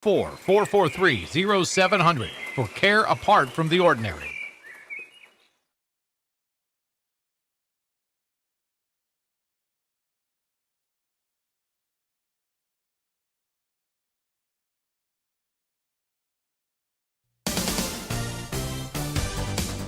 443-0700 for care apart from the ordinary.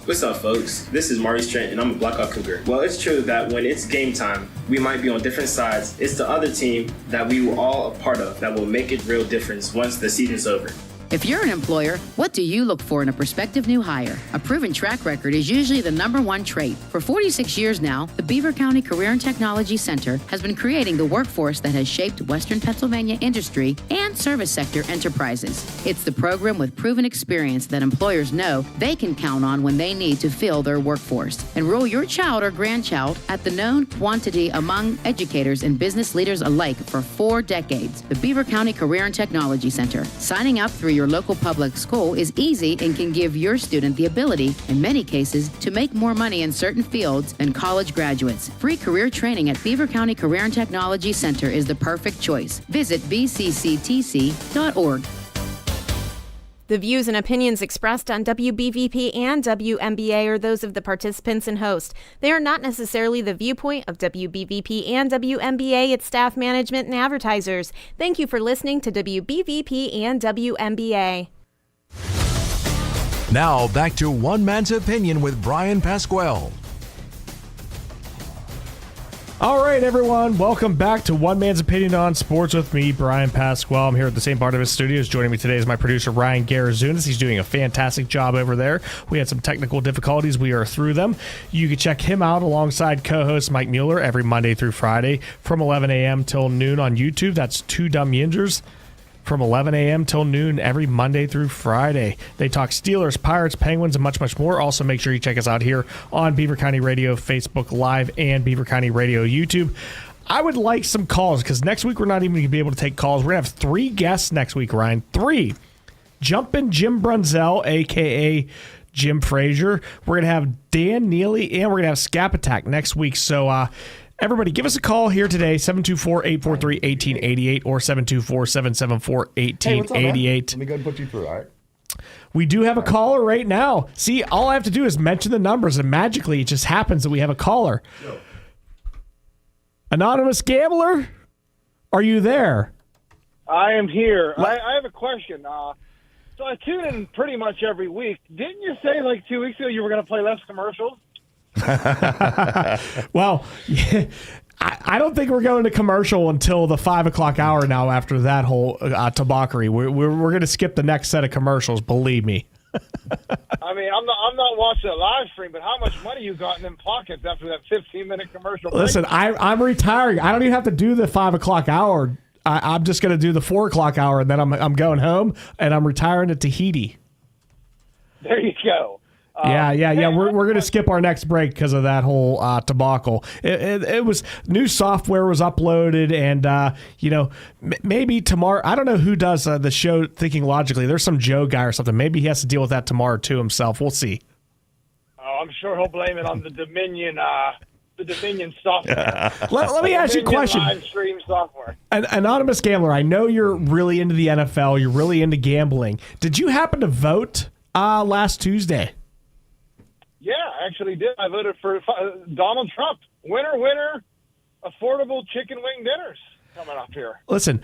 What's up, folks? This is Maurice Trent, and I'm a Blackhawk Cougar. Well, it's true that when it's game time, we might be on different sides. It's the other team that we were all a part of that will make it real difference once the season's over. If you're an employer, what do you look for in a prospective new hire? A proven track record is usually the number one trait. For 46 years now, the Beaver County Career and Technology Center has been creating the workforce that has shaped Western Pennsylvania industry and service sector enterprises. It's the program with proven experience that employers know they can count on when they need to fill their workforce. Enroll your child or grandchild at the known quantity among educators and business leaders alike for 4 decades. The Beaver County Career and Technology Center. Signing up through your local public school is easy and can give your student the ability, in many cases, to make more money in certain fields than college graduates. Free career training at Beaver County Career and Technology Center is the perfect choice. Visit bcctc.org. The views and opinions expressed on WBVP and WMBA are those of the participants and host. They are not necessarily the viewpoint of WBVP and WMBA, its staff, management, and advertisers. Thank you for listening to WBVP and WMBA. Now back to One Man's Opinion with Bryan Pasquale. All right, everyone. Welcome back to One Man's Opinion on Sports with me, Bryan Pasquale. I'm here at the same part of his studios. Joining me today is my producer, Ryan Garazunas. He's doing a fantastic job over there. We had some technical difficulties. We are through them. You can check him out alongside co-host Mike Mueller every Monday through Friday from 11 a.m. till noon on YouTube. That's Two Dumb Yinzers. From 11 a.m. till noon every Monday through Friday. They talk Steelers, Pirates, Penguins, and much, much more. Also, make sure you check us out here on Beaver County Radio, Facebook Live, and Beaver County Radio YouTube. I would like some calls because next week we're not even going to be able to take calls. We're going to have 3 guests next week, Ryan. 3. Jumpin' Jim Brunzell, a.k.a. Jim Frazier. We're going to have Dan Neely, and we're going to have Scap Attack next week. So, everybody, give us a call here today, 724-843-1888 or 724-774-1888. Hey, let me go and put you through, all right? We do have a caller right now. See, all I have to do is mention the numbers, and magically it just happens that we have a caller. Yo. Anonymous Gambler, are you there? I am here. I have a question. So I tune in pretty much every week. Didn't you say like 2 weeks ago you were going to play less commercials? Well, yeah, I don't think we're going to commercial until the 5 o'clock hour now after that whole debauchery. We're going to skip the next set of commercials, believe me. I mean, I'm not watching a live stream, but how much money you got in them pockets after that 15-minute commercial break? Listen, I'm retiring. I don't even have to do the 5 o'clock hour. I'm just going to do the 4 o'clock hour, and then I'm going home, and I'm retiring to Tahiti. There you go. Yeah. We're going to skip our next break because of that whole debacle. It was new software was uploaded, and maybe tomorrow. I don't know who does the show Thinking Logically. There's some Joe guy or something. Maybe he has to deal with that tomorrow too himself. We'll see. Oh, I'm sure he'll blame it on the Dominion. The Dominion software. Let me ask you a question. Live stream software. An anonymous gambler. I know you're really into the NFL. You're really into gambling. Did you happen to vote last Tuesday? Yeah, I actually did. I voted for Donald Trump. Winner, affordable chicken wing dinners coming up here. Listen,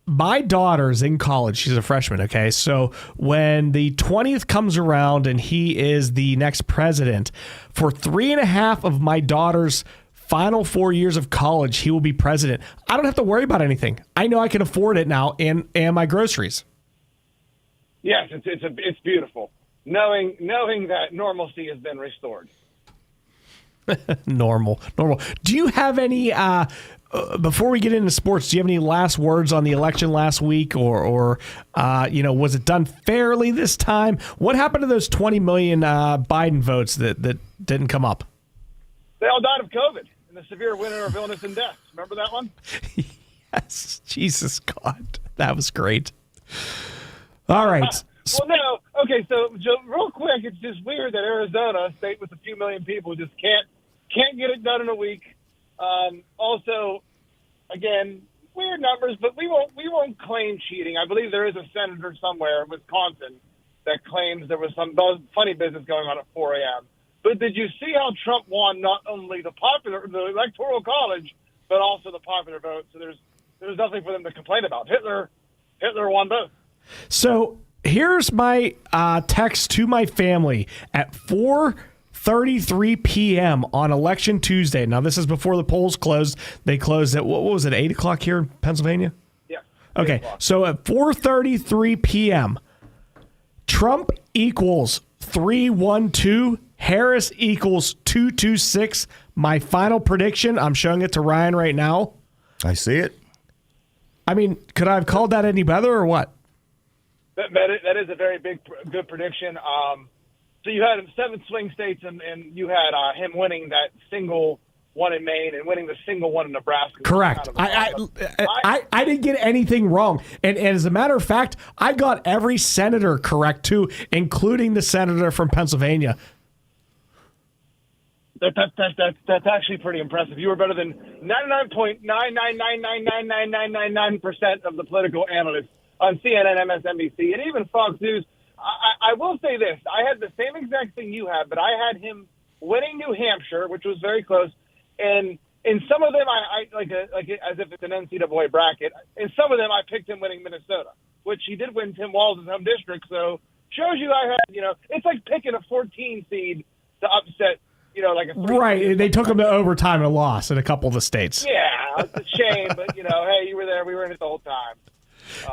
my daughter's in college. She's a freshman, okay? So when the 20th comes around and he is the next president, for 3.5 of my daughter's final 4 years of college, he will be president. I don't have to worry about anything. I know I can afford it now and my groceries. Yes, it's beautiful. Knowing that normalcy has been restored. Normal. Do you have any, before we get into sports, do you have any last words on the election last week or was it done fairly this time? What happened to those 20 million Biden votes that didn't come up? They all died of COVID and the severe winter of illness and death. Remember that one? Yes. Jesus God. That was great. All right. Well, no. Okay, so real quick, it's just weird that Arizona, a state with a few million people, just can't get it done in a week. Also, again, weird numbers, but we won't claim cheating. I believe there is a senator somewhere in Wisconsin that claims there was some funny business going on at 4 a.m. But did you see how Trump won not only the electoral college, but also the popular vote? So there's nothing for them to complain about. Hitler won both. So here's my text to my family at 4:33 p.m. on Election Tuesday. Now, this is before the polls closed. They closed at, what was it, 8 o'clock here in Pennsylvania? Yeah. Okay, so at 4:33 p.m., Trump equals 312, Harris equals 226. My final prediction, I'm showing it to Ryan right now. I see it. I mean, could I have called that any better or what? That is a very good prediction. So you had 7 swing states, and you had him winning that single one in Maine and winning the single one in Nebraska. Correct. I didn't get anything wrong. And as a matter of fact, I got every senator correct, too, including the senator from Pennsylvania. That's actually pretty impressive. You were better than 99.999999999% of the political analysts on CNN, MSNBC, and even Fox News. I will say this. I had the same exact thing you had, but I had him winning New Hampshire, which was very close. And in some of them, I like as if it's an NCAA bracket. In some of them, I picked him winning Minnesota, which he did win Tim Walz's home district. So shows you I had, it's like picking a 14 seed to upset, like a 3. Right. They took him to overtime and lost in a couple of the states. Yeah, it's a shame, but hey, you were there. We were in it the whole time.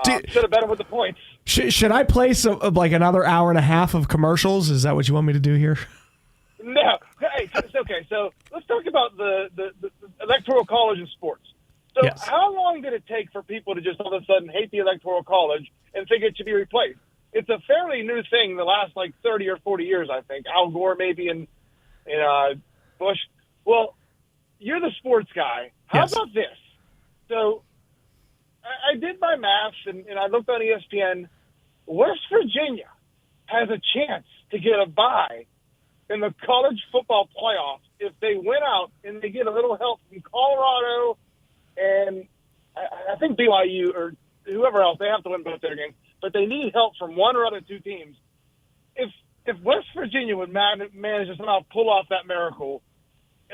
Should have bet him with the points. Should I play like another hour and a half of commercials? Is that what you want me to do here? No. Hey, it's okay. So let's talk about the electoral college in sports. So Yes. How long did it take for people to just all of a sudden hate the electoral college and think it should be replaced? It's a fairly new thing the last 30 or 40 years, I think. Al Gore maybe and Bush. Well, you're the sports guy. How Yes. about this? So I did my maths and I looked on ESPN. West Virginia has a chance to get a bye in the college football playoff if they win out and they get a little help from Colorado and I think BYU or whoever else. They have to win both their games, but they need help from one or other 2 teams. If West Virginia would manage to somehow pull off that miracle,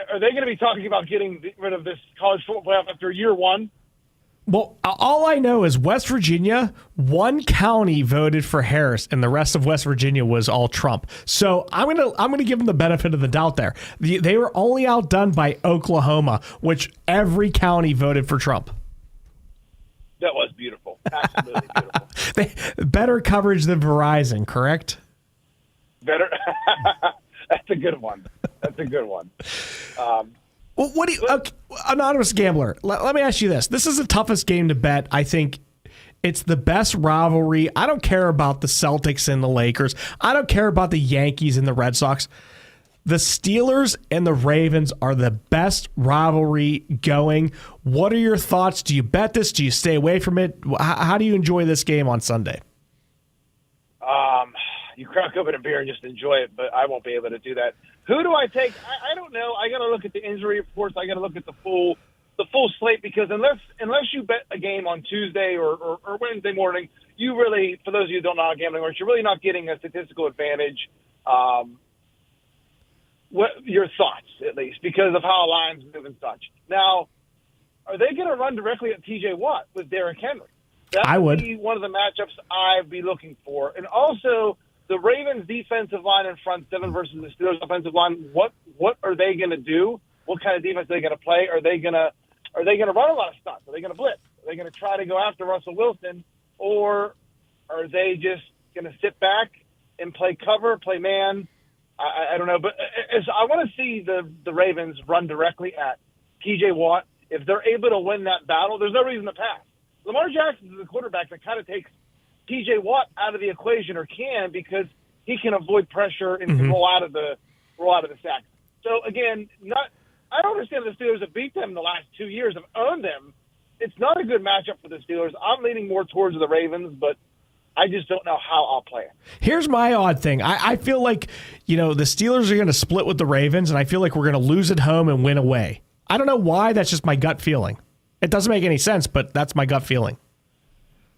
are they going to be talking about getting rid of this college football playoff after year 1? Well, all I know is West Virginia, one county voted for Harris, and the rest of West Virginia was all Trump. So I'm gonna give them the benefit of the doubt there. They were only outdone by Oklahoma, which every county voted for Trump. That was beautiful. Absolutely beautiful. Better coverage than Verizon, correct? Better. That's a good one. Well, what do you, anonymous gambler? Let me ask you this. This is the toughest game to bet. I think it's the best rivalry. I don't care about the Celtics and the Lakers. I don't care about the Yankees and the Red Sox. The Steelers and the Ravens are the best rivalry going. What are your thoughts? Do you bet this? Do you stay away from it? How do you enjoy this game on Sunday? You crack open a beer and just enjoy it, but I won't be able to do that. Who do I take? I don't know. I got to look at the injury reports. I got to look at the full slate because unless you bet a game on Tuesday or Wednesday morning, you really, for those of you who don't know how gambling works, you're really not getting a statistical advantage. Your thoughts, at least, because of how lines move and such. Now, are they going to run directly at T.J. Watt with Derrick Henry? That would be one of the matchups I'd be looking for. And also, the Ravens' defensive line in front seven versus the Steelers' offensive line. What are they going to do? What kind of defense are they going to play? Are they going to run a lot of stunts? Are they going to blitz? Are they going to try to go after Russell Wilson, or are they just going to sit back and play cover, play man? I don't know, but I want to see the Ravens run directly at T.J. Watt. If they're able to win that battle, there's no reason to pass. Lamar Jackson is the quarterback that kind of takes T.J. Watt out of the equation, or can, because he can avoid pressure and can roll out of the sack. So again, I don't understand the Steelers have beat them the last 2 years, have owned them. It's not a good matchup for the Steelers. I'm leaning more towards the Ravens, but I just don't know how I'll play it. Here's my odd thing. I feel like, the Steelers are going to split with the Ravens, and I feel like we're going to lose at home and win away. I don't know why. That's just my gut feeling. It doesn't make any sense, but that's my gut feeling.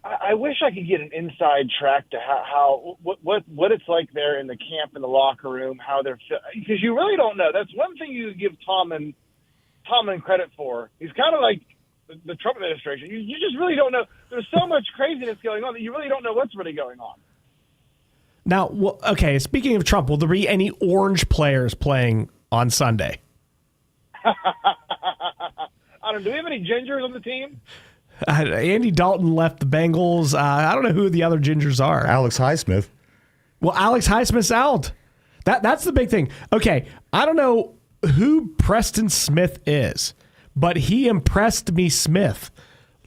I wish I could get an inside track to what it's like there in the camp, in the locker room, how they're, because you really don't know. That's one thing you give Tomlin credit for. He's kind of like the Trump administration. You just really don't know. There's so much craziness going on that you really don't know what's really going on. Now, okay, speaking of Trump, will there be any orange players playing on Sunday? I don't know. Do we have any gingers on the team? Andy Dalton left the Bengals. I don't know who the other gingers are. Alex Highsmith. Well, Alex Highsmith's out. That's the big thing. Okay, I don't know who Preston Smith is, but he impressed me, Smith.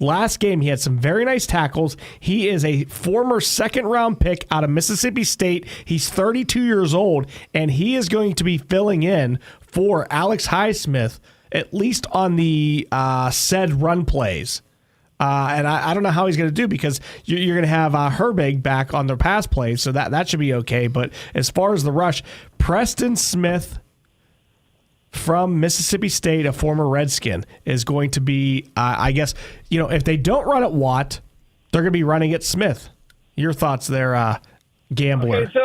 Last game, he had some very nice tackles. He is a former second-round pick out of Mississippi State. He's 32 years old, and he is going to be filling in for Alex Highsmith, at least on the said run plays. And I don't know how he's going to do, because you're going to have Herbig back on the pass plays, so that should be okay. But as far as the rush, Preston Smith from Mississippi State, a former Redskin, is going to be, I guess, if they don't run at Watt, they're going to be running at Smith. Your thoughts there, Gambler? Okay, so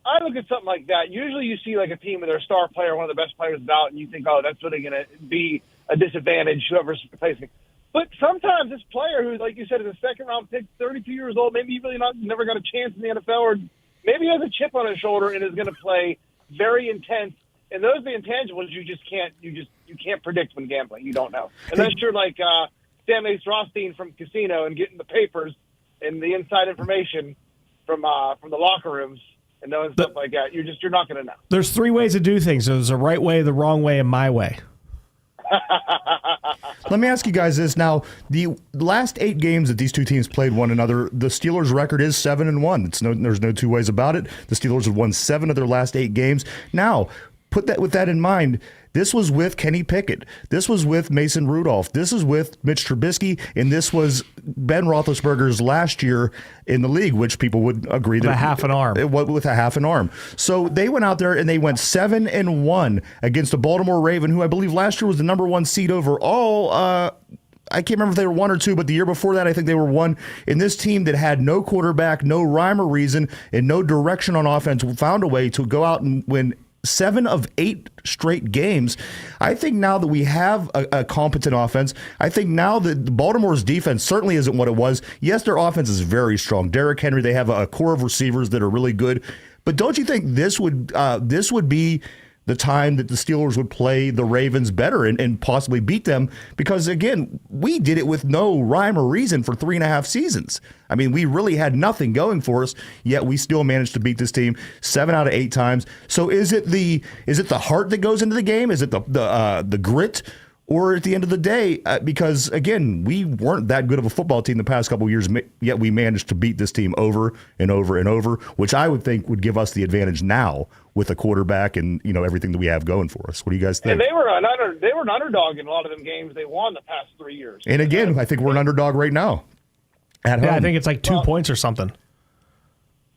I look at something like that. Usually you see like a team with their star player, one of the best players out, and you think, oh, that's really going to be a disadvantage, whoever's replacing. But sometimes this player who, like you said, is a second-round pick, 32 years old, maybe he really never got a chance in the NFL, or maybe he has a chip on his shoulder and is going to play very intense. And those are the intangibles you can't predict when gambling. You don't know. Unless you're like Sam Ace Rothstein from Casino and getting the papers and the inside information from the locker rooms and knowing stuff like that. You're not going to know. There's 3 ways to do things. There's a right way, the wrong way, and my way. Let me ask you guys this. Now, the last 8 games that these two teams played one another, the Steelers' record is 7-1. There's no two ways about it. The Steelers have won 7 of their last 8 games. Now, with that in mind, this was with Kenny Pickett. This was with Mason Rudolph. This is with Mitch Trubisky, and this was Ben Roethlisberger's last year in the league, which people would agree that with a half an arm. With a half an arm. So they went out there and they went 7-1 against the Baltimore Raven, who I believe last year was the number 1 seed overall. I can't remember if they were 1 or 2, but the year before that, I think they were 1. And this team that had no quarterback, no rhyme or reason, and no direction on offense found a way to go out and win 7 of 8 straight games. I think now that we have a competent offense, I think now that Baltimore's defense certainly isn't what it was. Yes, their offense is very strong. Derrick Henry, they have a core of receivers that are really good. But don't you think this would be the time that the Steelers would play the Ravens better and possibly beat them? Because, again, we did it with no rhyme or reason for 3.5 seasons. I mean, we really had nothing going for us, yet we still managed to beat this team 7 out of 8 times. So is it the heart that goes into the game? Is it the grit? Or at the end of the day, because, again, we weren't that good of a football team the past couple of years, yet we managed to beat this team over and over and over, which I would think would give us the advantage now with a quarterback and everything that we have going for us. What do you guys think? And they were an underdog in a lot of them games they won the past 3 years. And again, I think we're an underdog right now at home. Yeah, I think it's like 2 points or something.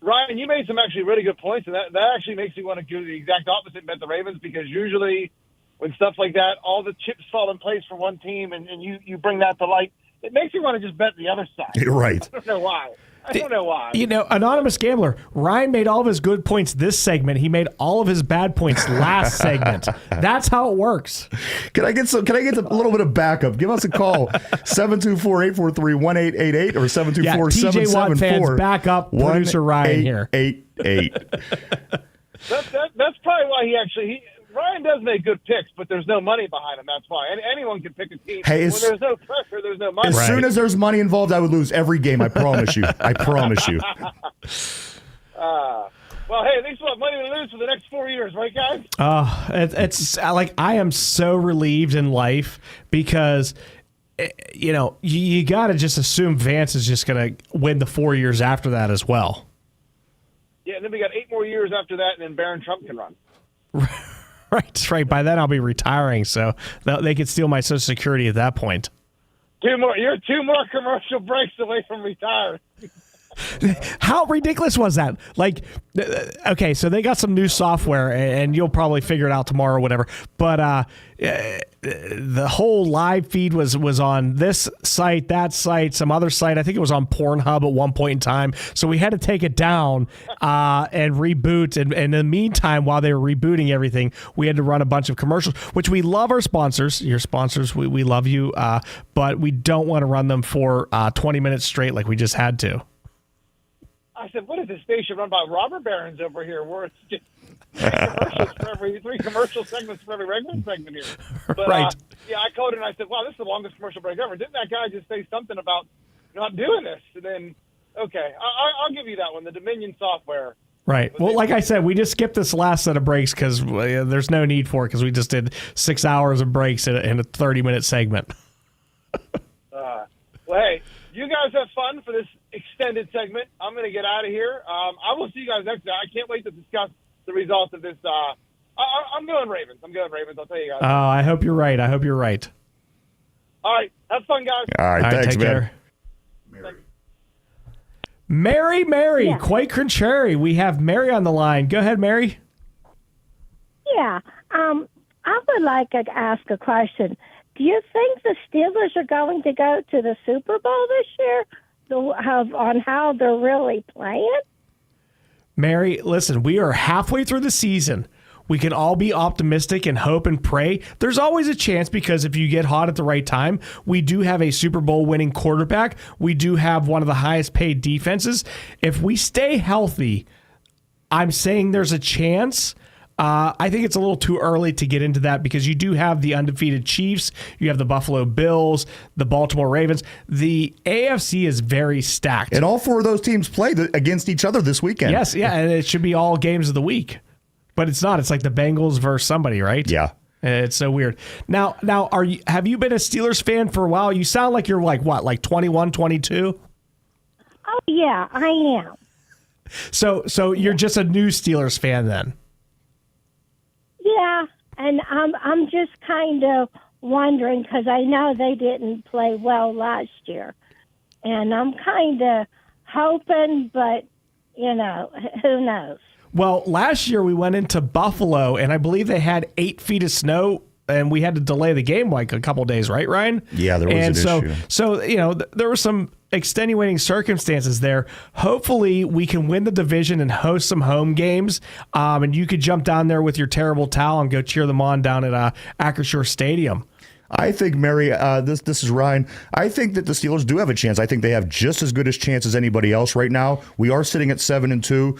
Ryan, you made some actually really good points, and that actually makes me want to do the exact opposite and bet the Ravens, because usually when stuff like that, all the chips fall in place for one team, and you bring that to light, it makes you want to just bet the other side. You're right. I don't know why. Anonymous Gambler, Ryan made all of his good points this segment. He made all of his bad points last segment. That's how it works. Can I get a little bit of backup? Give us a call, 724-843-1888 or 724-774-1888. TJ Watt fans, back up producer Ryan here. That's probably why Ryan does make good picks, but there's no money behind him. That's why. Anyone can pick a team. Hey, when there's no pressure, there's no money. As soon as there's money involved, I would lose every game. I promise you. I promise you. Well, hey, at least we'll have money to lose for the next 4 years, right, guys? It's like I am so relieved in life because, you got to just assume Vance is just going to win the 4 years after that as well. Yeah, and then we got 8 more years after that, and then Barron Trump can run. Right. By then I'll be retiring, so they could steal my Social Security at that point. You're 2 more commercial breaks away from retiring. How ridiculous was that? Like, okay, so they got some new software, and you'll probably figure it out tomorrow or whatever. But the whole live feed was on this site, that site, some other site. I think it was on Pornhub at one point in time. So we had to take it down and reboot. And in the meantime, while they were rebooting everything, we had to run a bunch of commercials, which we love our sponsors. Your sponsors, we love you, but we don't want to run them for 20 minutes straight like we just had to. I said, what is this station run by robber barons over here where it's just three commercial segments for every regular segment here? But, right. Yeah, I called and I said, wow, this is the longest commercial break ever. Didn't that guy just say something about not doing this? And then, okay, I'll give you that one, the Dominion software. Right. Well, like I said, we just skipped this last set of breaks because there's no need for it because we just did 6 hours of breaks in a 30-minute segment. Well, hey, you guys have fun for this extended segment. I'm going to get out of here. I will see you guys next time. I can't wait to discuss the results of this. I'm going Ravens. I'll tell you guys. Oh, I hope you're right. All right. Have fun, guys. All right, thanks, take man. care. Mary, Yeah. quite contrary. We have Mary on the line. Go ahead, Mary. Yeah. I would like to ask a question. Do you think the Steelers are going to go to the Super Bowl this year on how they're really playing? Mary, listen, we are halfway through the season. We can all be optimistic and hope and pray. There's always a chance because if you get hot at the right time, we do have a Super Bowl winning quarterback. We do have one of the highest paid defenses. If we stay healthy, I'm saying there's a chance. I think it's a little too early to get into that because you do have the undefeated Chiefs, you have the Buffalo Bills, the Baltimore Ravens. The AFC is very stacked. And all four of those teams play against each other this weekend. Yes, yeah, and it should be all games of the week. But it's not. It's like the Bengals versus somebody, right? Yeah. It's so weird. Now, have you been a Steelers fan for a while? You sound like you're like 21, 22? Oh, yeah, I am. So you're just a new Steelers fan then? Yeah, and I'm just kind of wondering because I know they didn't play well last year. And I'm kind of hoping, but, who knows? Well, last year we went into Buffalo, and I believe they had 8 feet of snow, and we had to delay the game like a couple days, right, Ryan? Yeah, there was an issue. So there were some extenuating circumstances there. Hopefully, we can win the division and host some home games, and you could jump down there with your terrible towel and go cheer them on down at Acrisure Stadium. I think, Mary, this is Ryan. I think that the Steelers do have a chance. I think they have just as good a chance as anybody else right now. We are sitting at 7-2.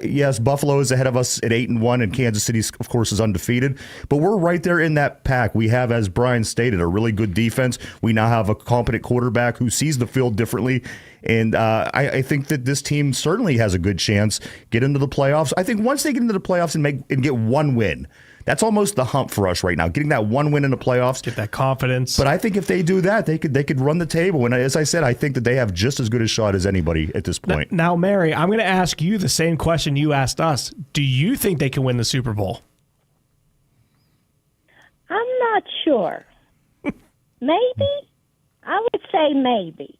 Yes, Buffalo is ahead of us at 8-1, and Kansas City, of course, is undefeated. But we're right there in that pack. We have, as Bryan stated, a really good defense. We now have a competent quarterback who sees the field differently. And I think that this team certainly has a good chance get into the playoffs. I think once they get into the playoffs and get one win, that's almost the hump for us right now, getting that one win in the playoffs. Get that confidence. But I think if they do that, they could run the table. And as I said, I think that they have just as good a shot as anybody at this point. Now, Mary, I'm going to ask you the same question you asked us. Do you think they can win the Super Bowl? I'm not sure. Maybe? I would say maybe.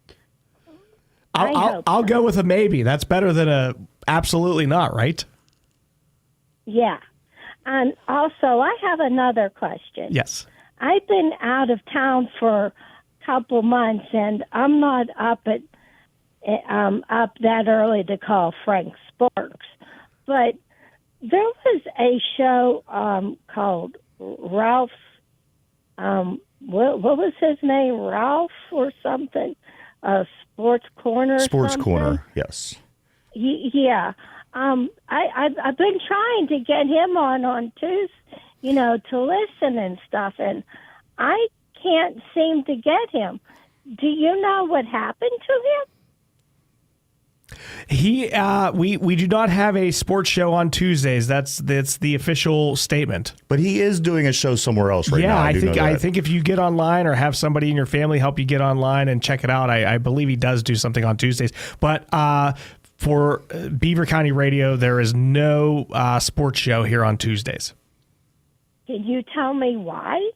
I'll go with a maybe. That's better than a absolutely not, right? Yeah. And also, I have another question. Yes. I've been out of town for a couple months, and I'm not up that early to call Frank Sparks. But there was a show called Ralph's. What was his name? Ralph or something? Sports Corner. Sports something? Corner. Yes. Yeah. I've been trying to get him on Tuesday, to listen and stuff, and I can't seem to get him. Do you know what happened to him? We do not have a sports show on Tuesdays. That's the official statement. But he is doing a show somewhere else right now. Yeah, I think if you get online or have somebody in your family help you get online and check it out, I believe he does do something on Tuesdays. But for Beaver County Radio, there is no sports show here on Tuesdays. Can you tell me why?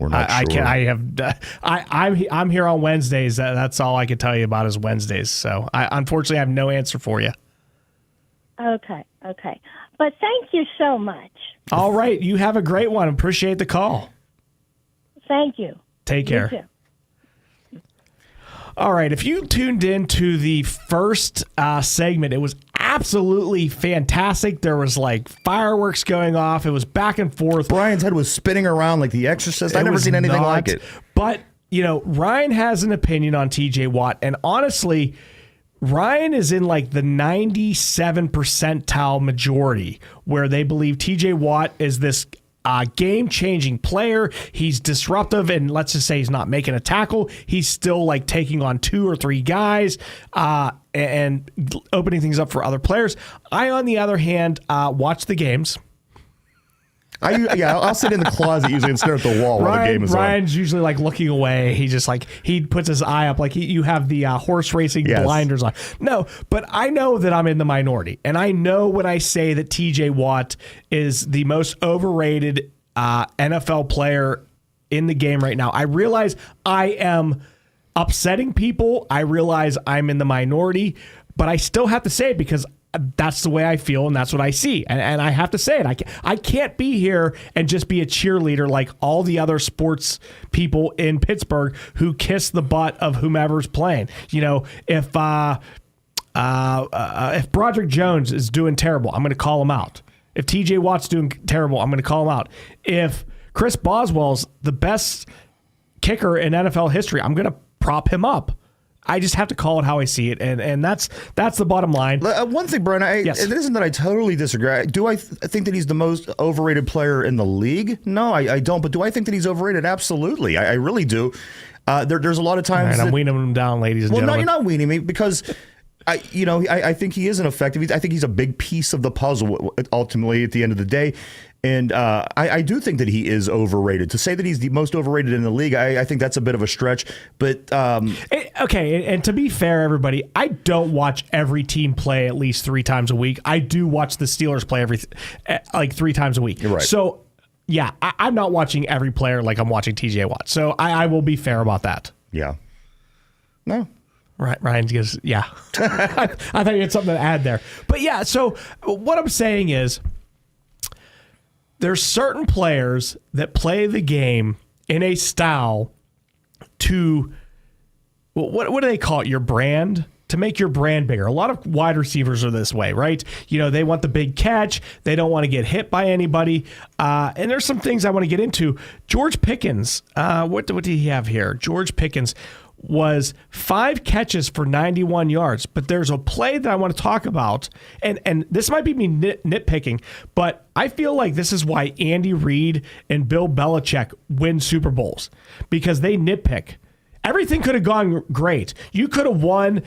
We're not sure. I'm here on Wednesdays. That's all I can tell you about is Wednesdays. So I unfortunately have no answer for you. Okay. But thank you so much. All right. You have a great one. Appreciate the call. Thank you. Take care. You too. All right. If you tuned in to the first segment, it was absolutely fantastic. There was like fireworks going off. It was back and forth. Brian's head was spinning around like The Exorcist. I've never seen anything like it. But, Ryan has an opinion on TJ Watt. And honestly, Ryan is in like the 97 percentile majority where they believe TJ Watt is this game-changing player. He's disruptive, and let's just say he's not making a tackle. He's still like taking on 2 or 3 guys and opening things up for other players. I, on the other hand, watch the games. I'll sit in the closet usually and stare at the wall while the game is on. Ryan's usually like looking away. He just like he puts his eye up like you have the horse racing blinders on. No, but I know that I'm in the minority, and I know when I say that TJ Watt is the most overrated NFL player in the game right now. I realize I am upsetting people. I realize I'm in the minority, but I still have to say it because that's the way I feel, and that's what I see. And I have to say it. I can't be here and just be a cheerleader like all the other sports people in Pittsburgh who kiss the butt of whomever's playing. If Broderick Jones is doing terrible, I'm going to call him out. If TJ Watt's doing terrible, I'm going to call him out. If Chris Boswell's the best kicker in NFL history, I'm going to prop him up. I just have to call it how I see it, and that's the bottom line. One thing, Brian, yes. It isn't that I totally disagree. Do I think that he's the most overrated player in the league? No, I don't. But do I think that he's overrated? Absolutely. I really do. There's a lot of times. Right, I'm weaning him down, ladies and gentlemen. No, you're not weaning me because I think he isn't effective. I think he's a big piece of the puzzle ultimately at the end of the day. And I do think that he is overrated. To say that he's the most overrated in the league, I think that's a bit of a stretch. But okay, and to be fair, everybody, I don't watch every team play at least 3 times a week. I do watch the Steelers play like 3 times a week. You're right. So, yeah, I'm not watching every player like I'm watching TJ Watt. So I will be fair about that. Yeah. No. Right, Ryan goes, yeah. I thought you had something to add there. But yeah, so what I'm saying is, there's certain players that play the game in a style to, what do they call it, your brand? To make your brand bigger. A lot of wide receivers are this way, right? They want the big catch. They don't want to get hit by anybody. And there's some things I want to get into. George Pickens, what did he have here? George Pickens was 5 catches for 91 yards. But there's a play that I want to talk about, and this might be me nitpicking, but I feel like this is why Andy Reid and Bill Belichick win Super Bowls, because they nitpick. Everything could have gone great. You could have won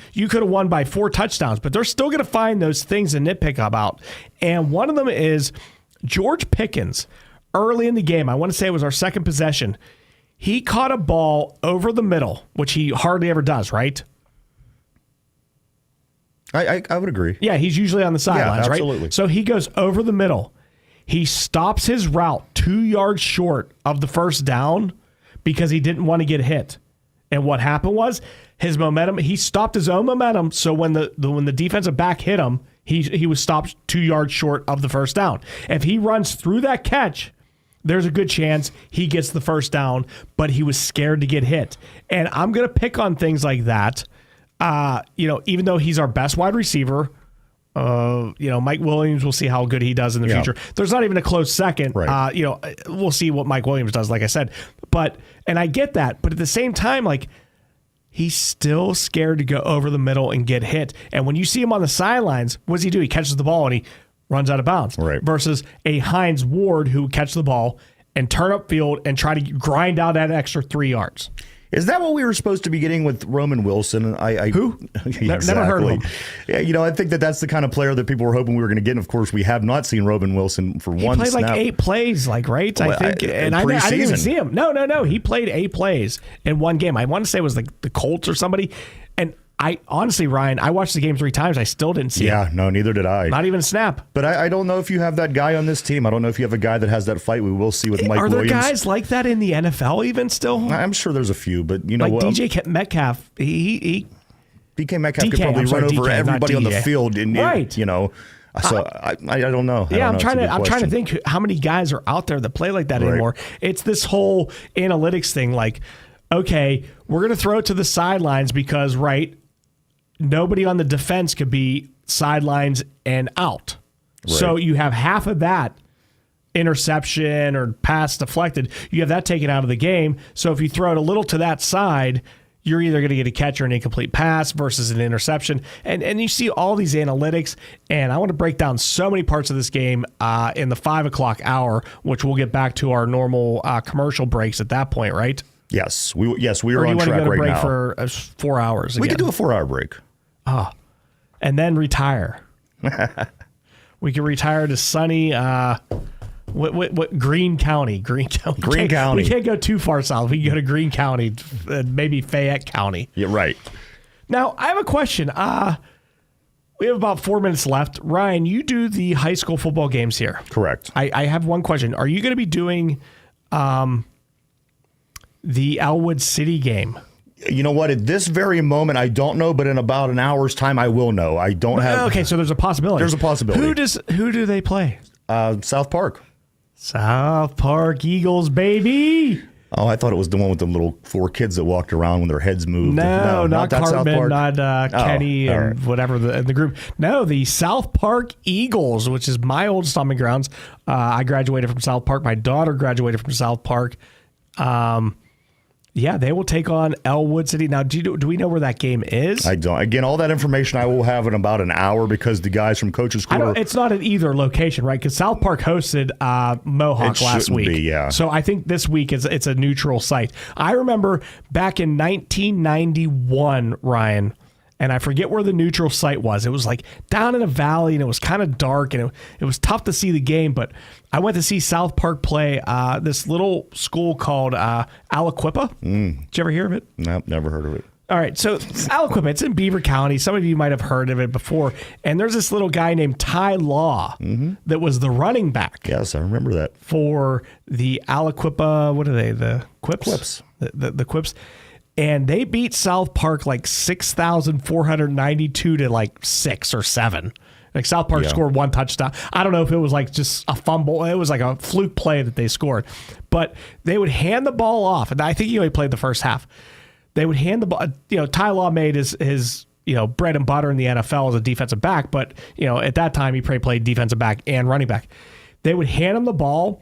by 4 touchdowns, but they're still going to find those things to nitpick about. And one of them is George Pickens. Early in the game, I want to say it was our second possession, he caught a ball over the middle, which he hardly ever does, right? I would agree. Yeah, he's usually on the sidelines, right? Absolutely. So he goes over the middle. He stops his route 2 yards short of the first down because he didn't want to get hit. And what happened was his momentum, he stopped his own momentum, so when the defensive back hit him, he was stopped 2 yards short of the first down. If he runs through that catch, there's a good chance he gets the first down, but he was scared to get hit. And I'm going to pick on things like that. Even though he's our best wide receiver, Mike Williams, we'll see how good he does in the future. There's not even a close second. Right. We'll see what Mike Williams does, like I said. And I get that, but at the same time, like, he's still scared to go over the middle and get hit. And when you see him on the sidelines, what does he do? He catches the ball and he runs out of bounds. Right. Versus a Hines Ward who would catch the ball and turn upfield and try to grind out that extra 3 yards. Is that what we were supposed to be getting with Roman Wilson? Who? Exactly. Never heard of him. Yeah, I think that's the kind of player that people were hoping we were going to get. And of course, we have not seen Roman Wilson for one snap. He played like 8 plays, right? Well, I think. I didn't even see him. No. He played 8 plays in one game. I want to say it was like the Colts or somebody. And I honestly, Ryan, I watched the game 3 times. I still didn't see it. Yeah, no, neither did I. Not even a snap. But I don't know if you have that guy on this team. I don't know if you have a guy that has that fight. We will see with Mike Williams. Are there guys like that in the NFL even still? I'm sure there's a few, but you know like what? DK Metcalf, DK Metcalf could probably run over everybody on the field, right? You know. So I don't know. I'm trying to think how many guys are out there that play like that anymore. It's this whole analytics thing. Like, okay, we're going to throw it to the sidelines because nobody on the defense could be sidelines and out. Right. So you have half of that interception or pass deflected. You have that taken out of the game. So if you throw it a little to that side, you're either going to get a catch or an incomplete pass versus an interception. And you see all these analytics, and I want to break down so many parts of this game in the 5 o'clock hour, which we'll get back to our normal commercial breaks at that point, right? Yes, we are on track right now. Or do you want to go to break for 4 hours again? We could do a 4-hour break. And then retire. We can retire to sunny what Greene County. Greene County. We can't go too far south. We can go to Greene County, maybe Fayette County. Yeah, right. Now, I have a question. We have about 4 minutes left. Ryan, you do the high school football games here. Correct. I have one question. Are you going to be doing the Elwood City game? You know what? At this very moment, I don't know, but in about an hour's time, I will know. I don't have. Okay, so there's a possibility. There's a possibility. Who do they play? South Park. South Park Eagles, baby. Oh, I thought it was the one with the little 4 kids that walked around when their heads moved. No, not Cartman, not Kenny, and right. whatever the group. No, the South Park Eagles, which is my old stomping grounds. I graduated from South Park. My daughter graduated from South Park. Yeah, they will take on Elwood City. Now, do we know where that game is? I don't. Again, all that information I will have in about an hour because the guys from Coach's Corner. It's not at either location, right? Because South Park hosted Mohawk last week. Yeah. So I think this week it's a neutral site. I remember back in 1991, Ryan, and I forget where the neutral site was. It was like down in a valley, and it was kind of dark, and it was tough to see the game. But I went to see South Park play this little school called Aliquippa. Did you ever hear of it? Nope, never heard of it. All right, so Aliquippa, it's in Beaver County. Some of you might have heard of it before. And there's this little guy named Ty Law that was the running back. Yes, I remember that. For the Aliquippa, what are they, the Quips? Quips. The Quips. And they beat South Park like 6,492 to like 6 or 7. Like South Park scored 1 touchdown. I don't know if it was like just a fumble. It was like a fluke play that they scored. But they would hand the ball off. And I think he only played the first half. They would hand the ball. Ty Law made his bread and butter in the NFL as a defensive back. But, at that time, he played defensive back and running back. They would hand him the ball.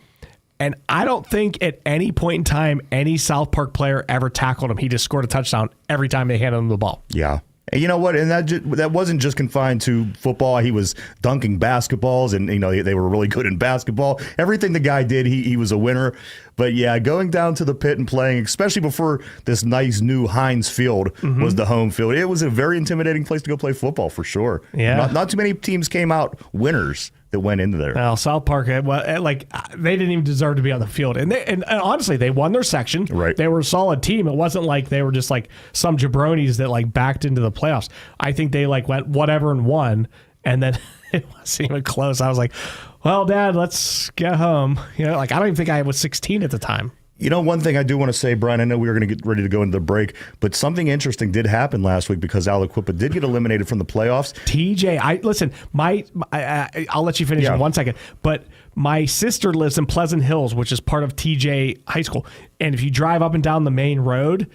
And I don't think at any point in time any South Park player ever tackled him. He just scored a touchdown every time they handed him the ball. Yeah. And you know what? And that wasn't just confined to football. He was dunking basketballs, and they were really good in basketball. Everything the guy did, he was a winner. But yeah, going down to the pit and playing, especially before this nice new Heinz Field was the home field, it was a very intimidating place to go play football for sure. Yeah, not too many teams came out winners that went into there. Well, South Park, they didn't even deserve to be on the field, and honestly, they won their section. Right, they were a solid team. It wasn't like they were just like some jabronis that backed into the playoffs. I think they went whatever and won, and then it wasn't even close. I was like, well, Dad, let's get home. I don't even think I was 16 at the time. One thing I do want to say, Brian, I know we were going to get ready to go into the break, but something interesting did happen last week because Aliquippa did get eliminated from the playoffs. TJ, listen, I'll let you finish in 1 second, but my sister lives in Pleasant Hills, which is part of TJ High School. And if you drive up and down the main road,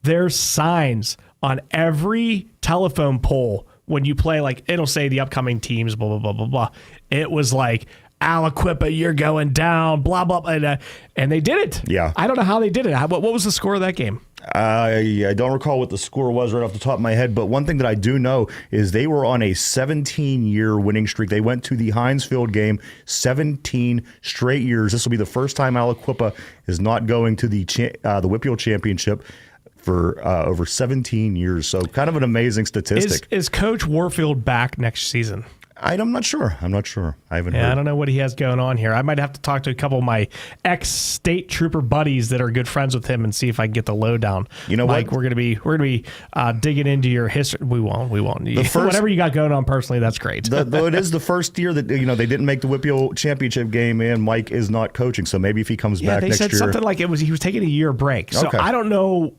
there's signs on every telephone pole when you play, it'll say the upcoming teams, blah, blah, blah, blah, blah. It was like, Aliquippa, you're going down, blah, blah, blah. And they did it. Yeah. I don't know how they did it. What was the score of that game? I don't recall what the score was right off the top of my head, but one thing that I do know is they were on a 17-year winning streak. They went to the Heinz Field game 17 straight years. This will be the first time Aliquippa is not going to the Whippeal Championship for over 17 years. So kind of an amazing statistic. Is Coach Warfield back next season? I'm not sure. I haven't heard. I don't know what he has going on here. I might have to talk to a couple of my ex-state trooper buddies that are good friends with him and see if I can get the lowdown. You know, Mike, what? we're gonna be digging into your history. We won't. Whatever you got going on personally, that's great. Though it is the first year that they didn't make the WPIAL championship game, and Mike is not coaching. So maybe if he comes back next year, they said something like he was taking a year break. So Okay. I don't know.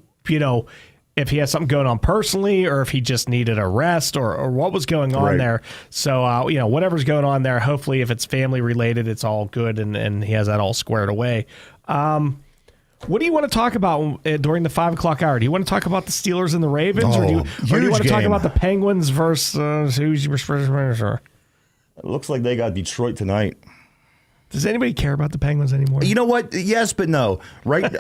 If he has something going on personally or if he just needed a rest or what was going on there. So, whatever's going on there, hopefully if it's family related, it's all good and he has that all squared away. What do you want to talk about during the 5 o'clock hour? Do you want to talk about the Steelers and the Ravens or do you want to talk about the Penguins versus who's your first? It looks like they got Detroit tonight. Does anybody care about the Penguins anymore? You know what? Yes, but no. Right?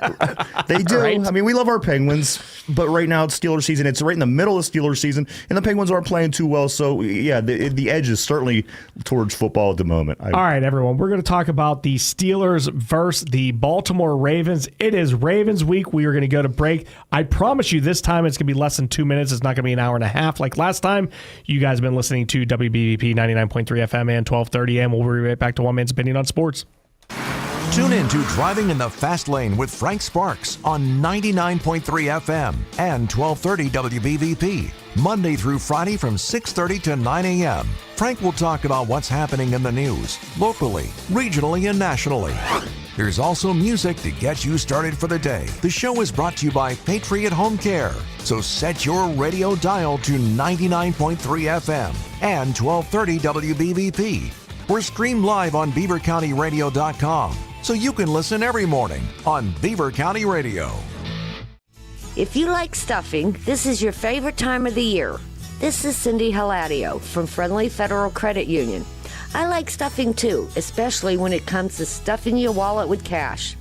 They do. Right? I mean, we love our Penguins, but right now it's Steelers season. It's right in the middle of Steelers season, and the Penguins aren't playing too well. So, yeah, the edge is certainly towards football at the moment. All right, everyone. We're going to talk about the Steelers versus the Baltimore Ravens. It is Ravens week. We are going to go to break. I promise you this time it's going to be less than 2 minutes. It's not going to be an hour and a half like last time. You guys have been listening to WBVP 99.3 FM and 1230 AM. We'll be right back to One Man's Opinion on Sports. Tune in to Driving in the Fast Lane with Frank Sparks on 99.3 FM and 1230 WBVP. Monday through Friday from 6:30 to 9 a.m. Frank will talk about what's happening in the news, locally, regionally, and nationally. There's also music to get you started for the day. The show is brought to you by Patriot Home Care. So set your radio dial to 99.3 FM and 1230 WBVP. We're streamed live on BeaverCountyRadio.com, so you can listen every morning on Beaver County Radio. If you like stuffing, this is your favorite time of the year. This is Cindy Haladio from Friendly Federal Credit Union. I like stuffing too, especially when it comes to stuffing your wallet with cash.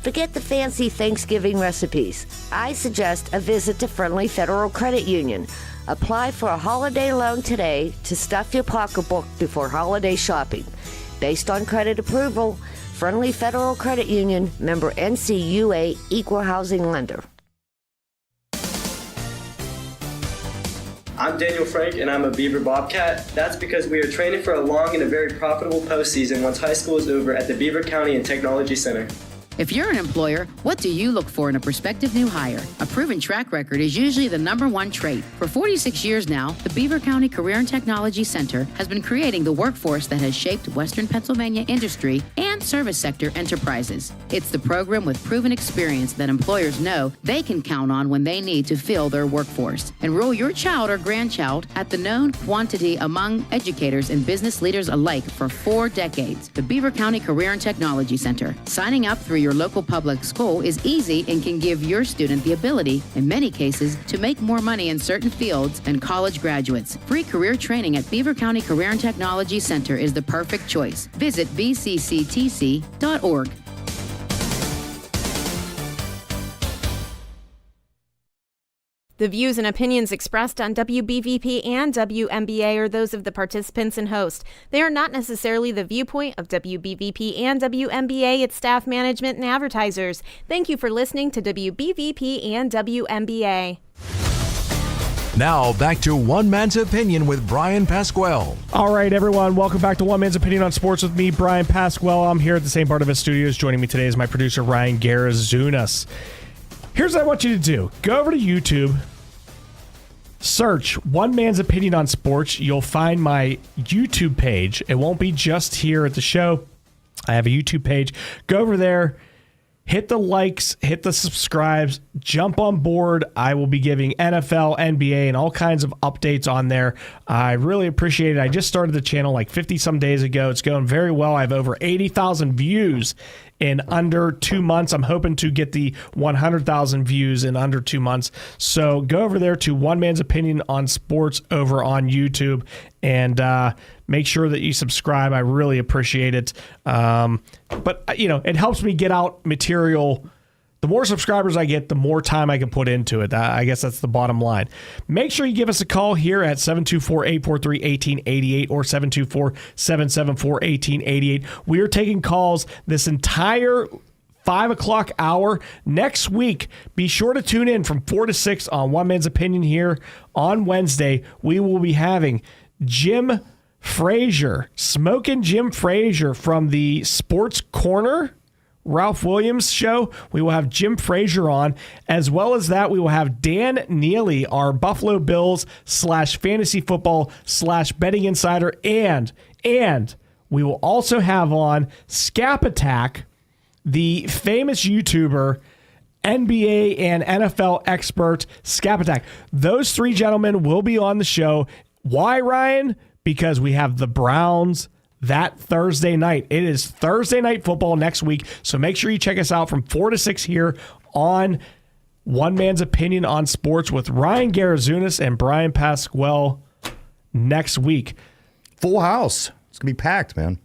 Forget the fancy Thanksgiving recipes. I suggest a visit to Friendly Federal Credit Union. Apply for a holiday loan today to stuff your pocketbook before holiday shopping. Based on credit approval, Friendly Federal Credit Union, member NCUA, equal housing lender. I'm Daniel Frank, and I'm a Beaver Bobcat. That's because we are training for a long and a very profitable postseason once high school is over at the Beaver County and Technology Center. If you're an employer, what do you look for in a prospective new hire? A proven track record is usually the #1 trait. For 46 years now, the Beaver County Career and Technology Center has been creating the workforce that has shaped Western Pennsylvania industry and service sector enterprises. It's the program with proven experience that employers know they can count on when they need to fill their workforce. Enroll your child or grandchild at the known quantity among educators and business leaders alike for 4 decades. The Beaver County Career and Technology Center. Signing up through your local public school is easy and can give your student the ability, in many cases, to make more money in certain fields than college graduates. Free career training at Beaver County Career and Technology Center is the perfect choice. Visit bcctc.org. The views and opinions expressed on WBVP and WMBA are those of the participants and host. They are not necessarily the viewpoint of WBVP and WMBA, its staff, management, and advertisers. Thank you for listening to WBVP and WMBA. Now back to One Man's Opinion with Bryan Pasquale. All right, everyone. Welcome back to One Man's Opinion on Sports with me, Bryan Pasquale. I'm here at the same part of his studios. Joining me today is my producer, Ryan Garazunas. Here's what I want you to do. Go over to YouTube, search One Man's Opinion on Sports. You'll find my YouTube page. It won't be just here at the show. I have a YouTube page. Go over there, hit the likes, hit the subscribes, jump on board. I will be giving NFL, NBA, and all kinds of updates on there. I really appreciate it. I just started the channel like 50-some days ago. It's going very well. I have over 80,000 views in under 2 months. I'm hoping to get the 100,000 views in under 2 months. So go over there to One Man's Opinion on Sports over on YouTube and make sure that you subscribe. I really appreciate it. But, it helps me get out material. The more subscribers I get, the more time I can put into it. I guess that's the bottom line. Make sure you give us a call here at 724-843-1888 or 724-774-1888. We are taking calls this entire 5 o'clock hour next week. Be sure to tune in from 4 to 6 on One Man's Opinion here on Wednesday. We will be having Jim Frazier, Smokin' Jim Frazier from the Sports Corner, Ralph Williams show. We will have Jim Frazier on. As well as that, we will have Dan Neely, our Buffalo Bills /fantasy football /betting insider. And we will also have on Scap Attack, the famous YouTuber, NBA and NFL expert, Scap Attack. Those three gentlemen will be on the show. Why, Ryan? Because we have the Browns that Thursday night. It is Thursday night football next week, so make sure you check us out from 4 to 6 here on One Man's Opinion on Sports with Ryan Garazunas and Bryan Pasquale next week. Full house. It's going to be packed, man.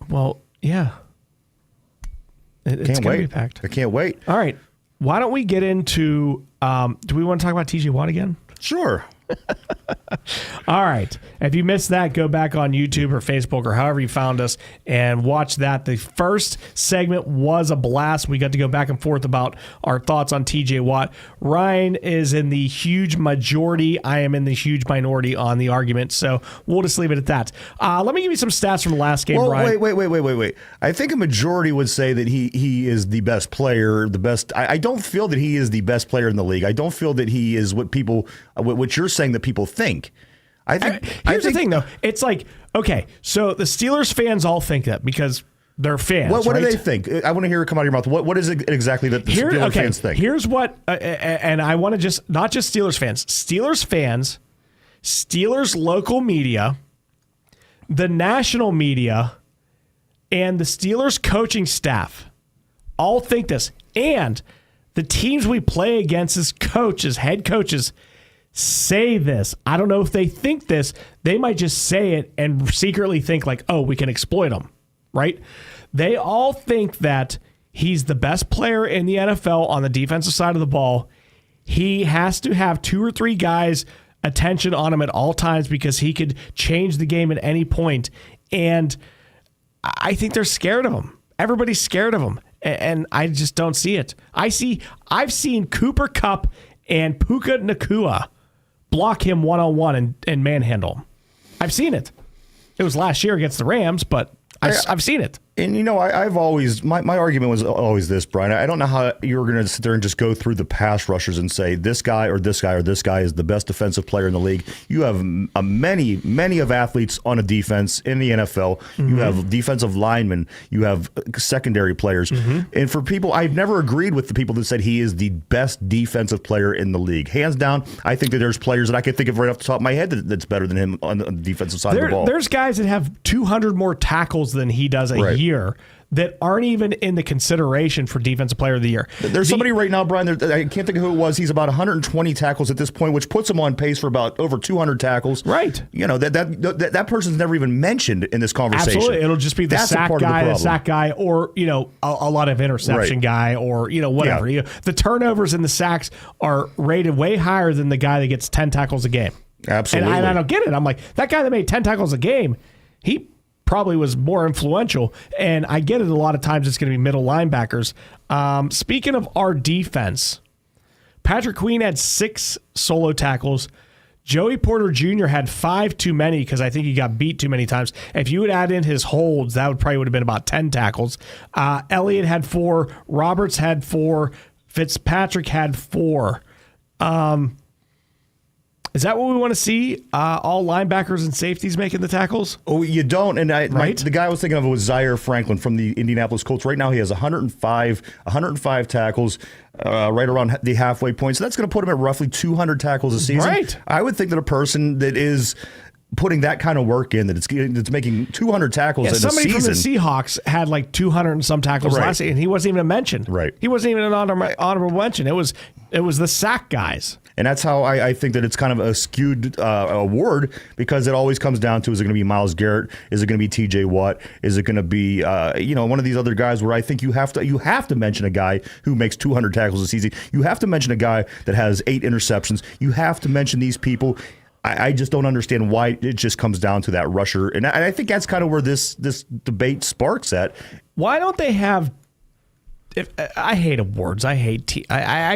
Well, yeah. It's going to be packed. I can't wait. All right. Why don't we get into, do we want to talk about TJ Watt again? Sure. All right. If you missed that, go back on YouTube or Facebook or however you found us and watch that. The first segment was a blast. We got to go back and forth about our thoughts on TJ Watt. Ryan is in the huge majority. I am in the huge minority on the argument. So we'll just leave it at that. Let me give you some stats from the last game, Ryan. Wait. I think a majority would say that he is the best player, the best. I don't feel that he is the best player in the league. I don't feel that he is what you're saying that people think. Here's the thing, though. It's like, okay, so the Steelers fans all think that because they're fans. What right? do they think? I want to hear it come out of your mouth. What is it exactly that the Steelers fans think? Here's what, and I want to not just Steelers fans, Steelers local media, the national media, and the Steelers coaching staff all think this. And the teams we play against as coaches, head coaches, say this. I don't know if they think this. They might just say it and secretly think like, oh, we can exploit them, right? They all think that he's the best player in the NFL on the defensive side of the ball. He has to have 2 or 3 guys' attention on him at all times because he could change the game at any point. And I think they're scared of him. Everybody's scared of him. And I just don't see it. I've seen Cooper Kupp and Puka Nacua block him one-on-one and manhandle him. I've seen it. It was last year against the Rams, but I've seen it. And, I've always, my argument was always this, Brian. I don't know how you're going to sit there and just go through the pass rushers and say this guy or this guy or this guy is the best defensive player in the league. You have many of athletes on a defense in the NFL. Mm-hmm. You have defensive linemen. You have secondary players. Mm-hmm. And for people, I've never agreed with the people that said he is the best defensive player in the league. Hands down, I think that there's players that I can think of right off the top of my head that's better than him on the defensive side of the ball. There's guys that have 200 more tackles than he does a year that aren't even in the consideration for Defensive Player of the Year. There's somebody right now, Brian, I can't think of who it was. He's about 120 tackles at this point, which puts him on pace for about over 200 tackles. Right. That person's never even mentioned in this conversation. Absolutely. It'll just be the sack guy, or, a lot of interception guy, or, whatever. Yeah. The turnovers and the sacks are rated way higher than the guy that gets 10 tackles a game. Absolutely. And I don't get it. I'm like, that guy that made 10 tackles a game, he probably was more influential, and I get it. A lot of times it's going to be middle linebackers. Speaking of our defense, Patrick Queen had 6 solo tackles. Joey Porter Jr. had 5 too many because I think he got beat too many times. If you would add in his holds, that would have been about 10 tackles. Elliott had 4. Roberts had 4. Fitzpatrick had 4. Is that what we want to see? All linebackers and safeties making the tackles? Oh, you don't. And right? The guy I was thinking of was Zaire Franklin from the Indianapolis Colts. Right now he has 105 tackles right around the halfway point. So that's going to put him at roughly 200 tackles a season. Right. I would think that a person that is putting that kind of work in, that it's making 200 tackles in a season. Somebody from the Seahawks had like 200 and some tackles last year, and he wasn't even a mention. Right. He wasn't even an honorable mention. It was the sack guys. And that's how I think that it's kind of a skewed award, because it always comes down to, is it going to be Myles Garrett? Is it going to be TJ Watt? Is it going to be one of these other guys where I think you have to mention a guy who makes 200 tackles a season. You have to mention a guy that has 8 interceptions. You have to mention these people. I just don't understand why it just comes down to that rusher. And I think that's kind of where this debate sparks at. Why don't they have... I hate awards. I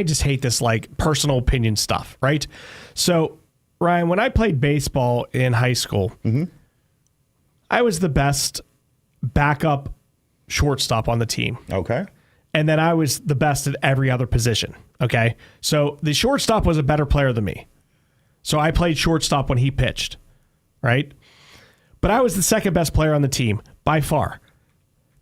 just hate this like personal opinion stuff, right? So, Ryan, when I played baseball in high school, I was the best backup shortstop on the team. Okay. And then I was the best at every other position. Okay. So the shortstop was a better player than me. So I played shortstop when he pitched, right? But I was the second best player on the team by far.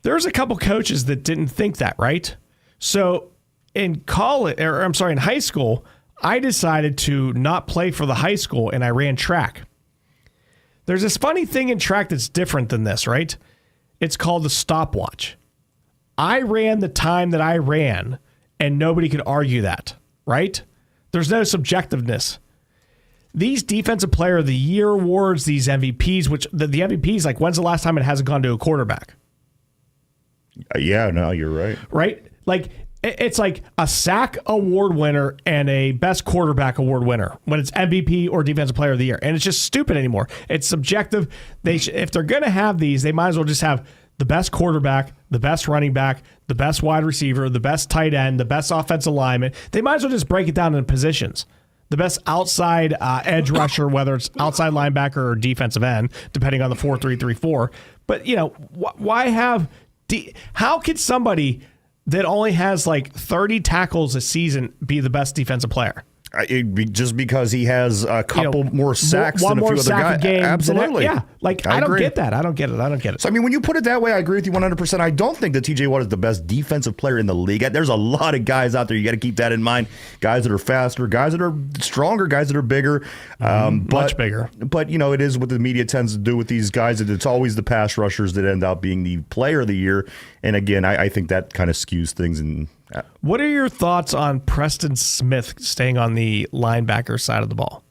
There's a couple coaches that didn't think that, right? So in high school, I decided to not play for the high school and I ran track. There's this funny thing in track that's different than this, right? It's called the stopwatch. I ran the time that I ran, and nobody could argue that, right? There's no subjectiveness. These Defensive Player of the Year awards, these MVPs, which the MVPs, like, when's the last time it hasn't gone to a quarterback? Yeah, no, you're right. Right? Like, it's like a sack award winner and a best quarterback award winner when it's MVP or Defensive Player of the Year. And it's just stupid anymore. It's subjective. If they're going to have these, they might as well just have the best quarterback, the best running back, the best wide receiver, the best tight end, the best offensive lineman. They might as well just break it down into positions. The best outside edge rusher, whether it's outside linebacker or defensive end, depending on the 4-3-3-4. But, why have... how could somebody that only has like 30 tackles a season be the best defensive player? Just because he has a couple more sacks than a few other guys. Absolutely. Yeah. Like, I don't get that. I don't get it. So, I mean, when you put it that way, I agree with you 100%. I don't think that TJ Watt is the best defensive player in the league. There's a lot of guys out there. You got to keep that in mind. Guys that are faster, guys that are stronger, guys that are bigger. Much bigger. But, it is what the media tends to do with these guys. That it's always the pass rushers that end up being the player of the year. And again, I think that kind of skews things. What are your thoughts on Preston Smith staying on the linebacker side of the ball?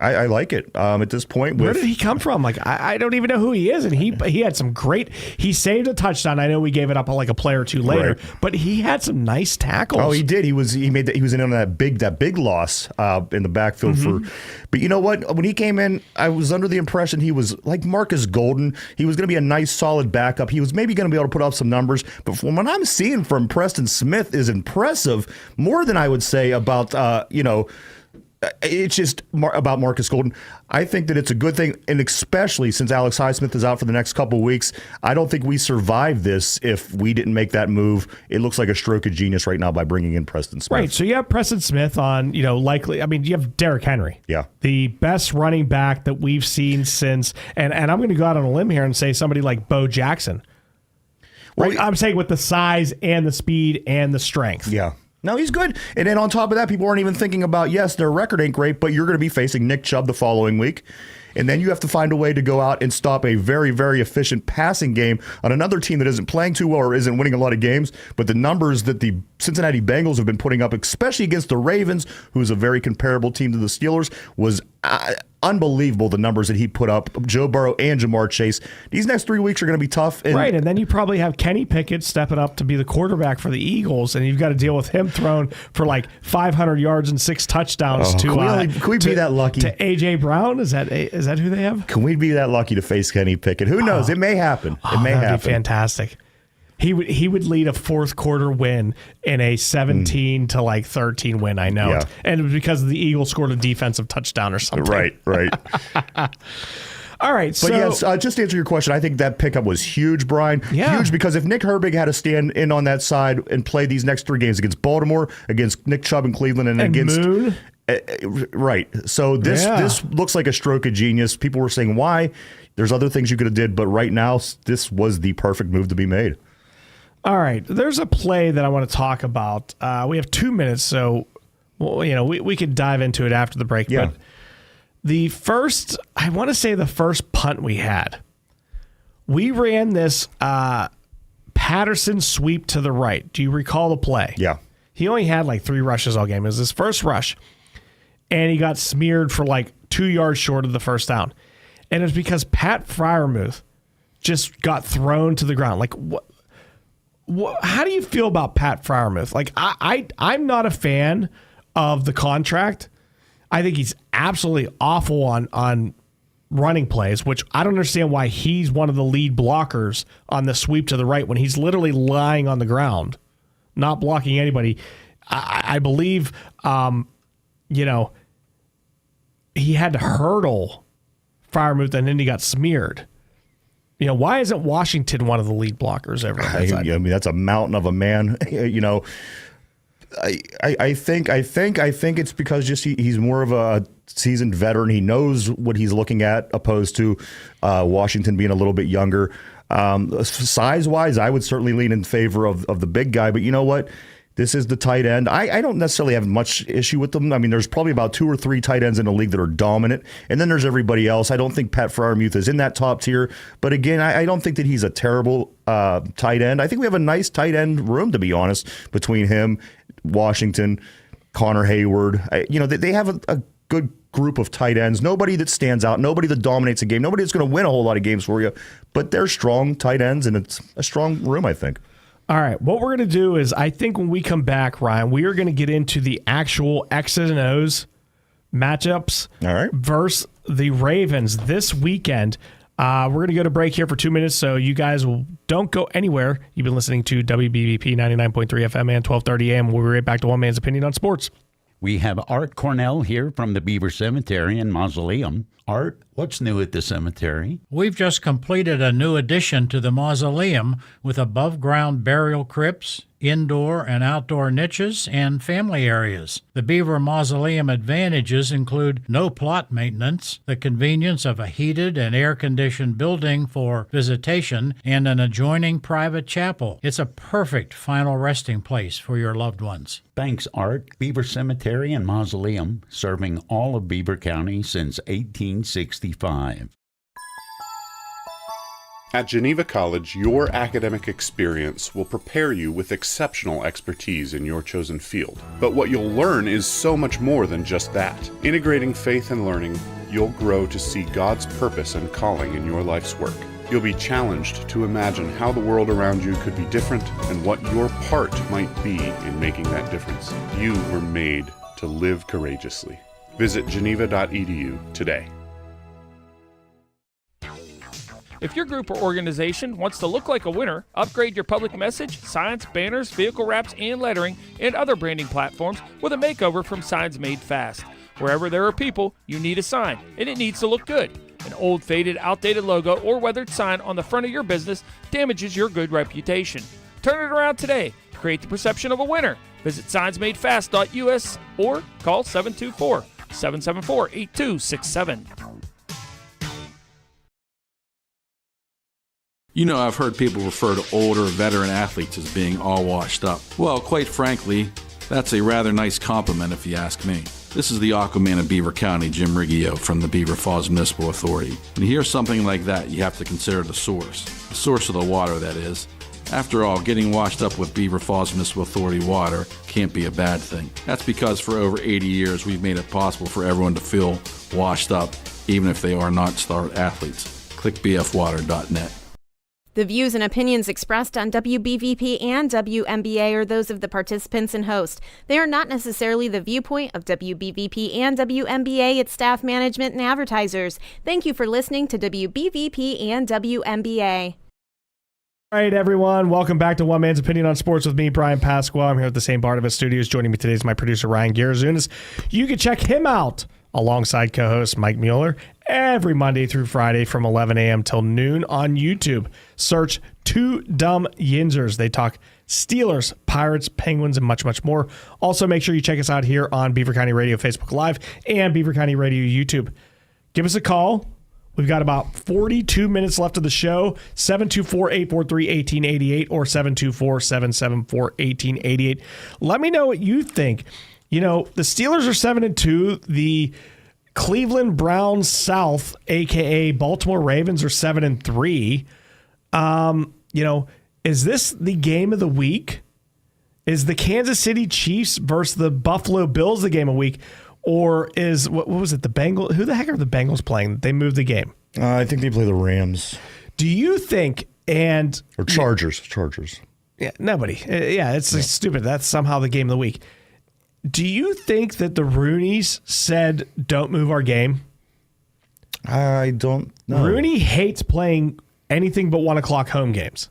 I like it at this point. Where did he come from? Like, I don't even know who he is. And he had some great. He saved a touchdown. I know we gave it up like a play or two later, right. But he had some nice tackles. Oh, he did. He was in on that big loss in the backfield But you know what? When he came in, I was under the impression he was like Marcus Golden. He was going to be a nice, solid backup. He was maybe going to be able to put up some numbers. But from what I'm seeing from Preston Smith is impressive, more than I would say about it's just about Marcus Golden. I think that it's a good thing, and especially since Alex Highsmith is out for the next couple of weeks, I don't think we survive this if we didn't make that move. It looks like a stroke of genius right now by bringing in Preston Smith. Right, so you have Preston Smith on, likely, you have Derrick Henry. Yeah. The best running back that we've seen since, and I'm going to go out on a limb here and say somebody like Bo Jackson. Right, I'm saying with the size and the speed and the strength. Yeah. No, he's good. And then on top of that, people aren't even thinking about, yes, their record ain't great, but you're going to be facing Nick Chubb the following week. And then you have to find a way to go out and stop a very, very efficient passing game on another team that isn't playing too well or isn't winning a lot of games. But the numbers that the Cincinnati Bengals have been putting up, especially against the Ravens, who's a very comparable team to the Steelers, was unbelievable, the numbers that he put up. Joe Burrow and Jamar Chase. These next 3 weeks are going to be tough. Right, and then you probably have Kenny Pickett stepping up to be the quarterback for the Eagles, and you've got to deal with him thrown for like 500 yards and 6 touchdowns Can we be that lucky? To A.J. Brown? Is that who they have? Can we be that lucky to face Kenny Pickett? Who knows? It may happen. It may happen. Be fantastic. He would lead a fourth quarter win in a 17 to like 13 win. I know, and it was because the Eagles scored a defensive touchdown or something. Right. All right, but yes, just to answer your question, I think that pickup was huge, Brian. Yeah. Huge, because if Nick Herbig had to stand in on that side and play these next 3 games against Baltimore, against Nick Chubb in Cleveland, and against Moon. Right. So this looks like a stroke of genius. People were saying why. There's other things you could have did, but right now this was the perfect move to be made. All right, there's a play that I want to talk about. We have 2 minutes, so we could dive into it after the break. Yeah. But the first punt we had, we ran this Patterson sweep to the right. Do you recall the play? Yeah. He only had like 3 rushes all game. It was his first rush, and he got smeared for like 2 yards short of the first down. And it was because Pat Freiermuth just got thrown to the ground. Like, what? How do you feel about Pat Freiermuth? Like, I'm not a fan of the contract. I think he's absolutely awful on running plays, which I don't understand why he's one of the lead blockers on the sweep to the right when he's literally lying on the ground, not blocking anybody. I believe, he had to hurdle Freiermuth and then he got smeared. Why isn't Washington one of the lead blockers over on that side? I mean, that's a mountain of a man. I think it's because just he's more of a seasoned veteran. He knows what he's looking at, opposed to Washington being a little bit younger. Size-wise, I would certainly lean in favor of the big guy. But you know what? This is the tight end. I don't necessarily have much issue with them. I mean, there's probably about 2 or 3 tight ends in the league that are dominant, and then there's everybody else. I don't think Pat Freiermuth is in that top tier. But again, I don't think that he's a terrible tight end. I think we have a nice tight end room, to be honest, between him, Washington, Connor Hayward. They have a good group of tight ends. Nobody that stands out, nobody that dominates a game, nobody that's going to win a whole lot of games for you. But they're strong tight ends, and it's a strong room, I think. All right, what we're going to do is I think when we come back, Ryan, we are going to get into the actual X's and O's matchups versus the Ravens this weekend. We're going to go to break here for 2 minutes, so you guys don't go anywhere. You've been listening to WBVP 99.3 FM and 1230 AM. We'll be right back to One Man's Opinion on Sports. We have Art Cornell here from the Beaver Cemetery and Mausoleum. Art, what's new at the cemetery? We've just completed a new addition to the mausoleum with above-ground burial crypts, indoor and outdoor niches, and family areas. The Beaver Mausoleum advantages include no plot maintenance, the convenience of a heated and air-conditioned building for visitation, and an adjoining private chapel. It's a perfect final resting place for your loved ones. Thanks, Art. Beaver Cemetery and Mausoleum, serving all of Beaver County since 1865. At Geneva College, your academic experience will prepare you with exceptional expertise in your chosen field. But what you'll learn is so much more than just that. Integrating faith and learning, you'll grow to see God's purpose and calling in your life's work. You'll be challenged to imagine how the world around you could be different and what your part might be in making that difference. You were made to live courageously. Visit geneva.edu today. If your group or organization wants to look like a winner, upgrade your public message, signs, banners, vehicle wraps, and lettering, and other branding platforms with a makeover from Signs Made Fast. Wherever there are people, you need a sign, and it needs to look good. An old, faded, outdated logo or weathered sign on the front of your business damages your good reputation. Turn it around today. Create the perception of a winner. Visit signsmadefast.us or call 724-774-8267. You know, I've heard people refer to older veteran athletes as being all washed up. Well, quite frankly, that's a rather nice compliment if you ask me. This is the Aquaman of Beaver County, Jim Riggio from the Beaver Falls Municipal Authority. When you hear something like that, you have to consider the source of the water, that is. After all, getting washed up with Beaver Falls Municipal Authority water can't be a bad thing. That's because for over 80 years, we've made it possible for everyone to feel washed up, even if they are not star athletes. Click bfwater.net. The views and opinions expressed on WBVP and WMBA are those of the participants and host. They are not necessarily the viewpoint of WBVP and WMBA, its staff, management, and advertisers. Thank you for listening to WBVP and WMBA. All right, everyone. Welcome back to One Man's Opinion on Sports with me, Bryan Pasquale. I'm here at the St. Barnabas Studios. Joining me today is my producer, Ryan Garazunas. You can check him out alongside co-host Mike Mueller every Monday through Friday from 11 a.m. till noon on YouTube. Search Two Dumb Yinzers. They talk Steelers, Pirates, Penguins, and much, much more. Also, make sure you check us out here on Beaver County Radio Facebook Live and Beaver County Radio YouTube. Give us a call. We've got about 42 minutes left of the show. 724-843-1888 or 724-774-1888. Let me know what you think. You know, the Steelers are 7-2. The Cleveland Browns South, a.k.a. Baltimore Ravens, are 7-3. You know, is this the game of the week? Is the Kansas City Chiefs versus the Buffalo Bills the game of the week? Or is, what was it, the Bengals? Who the heck are the Bengals playing? They moved the game. I think they play the Rams. Do you think, or Chargers. Yeah, nobody. Yeah, it's stupid. That's somehow the game of the week. Do you think that the Rooneys said, don't move our game? I don't know. Rooney hates playing anything but 1 o'clock home games.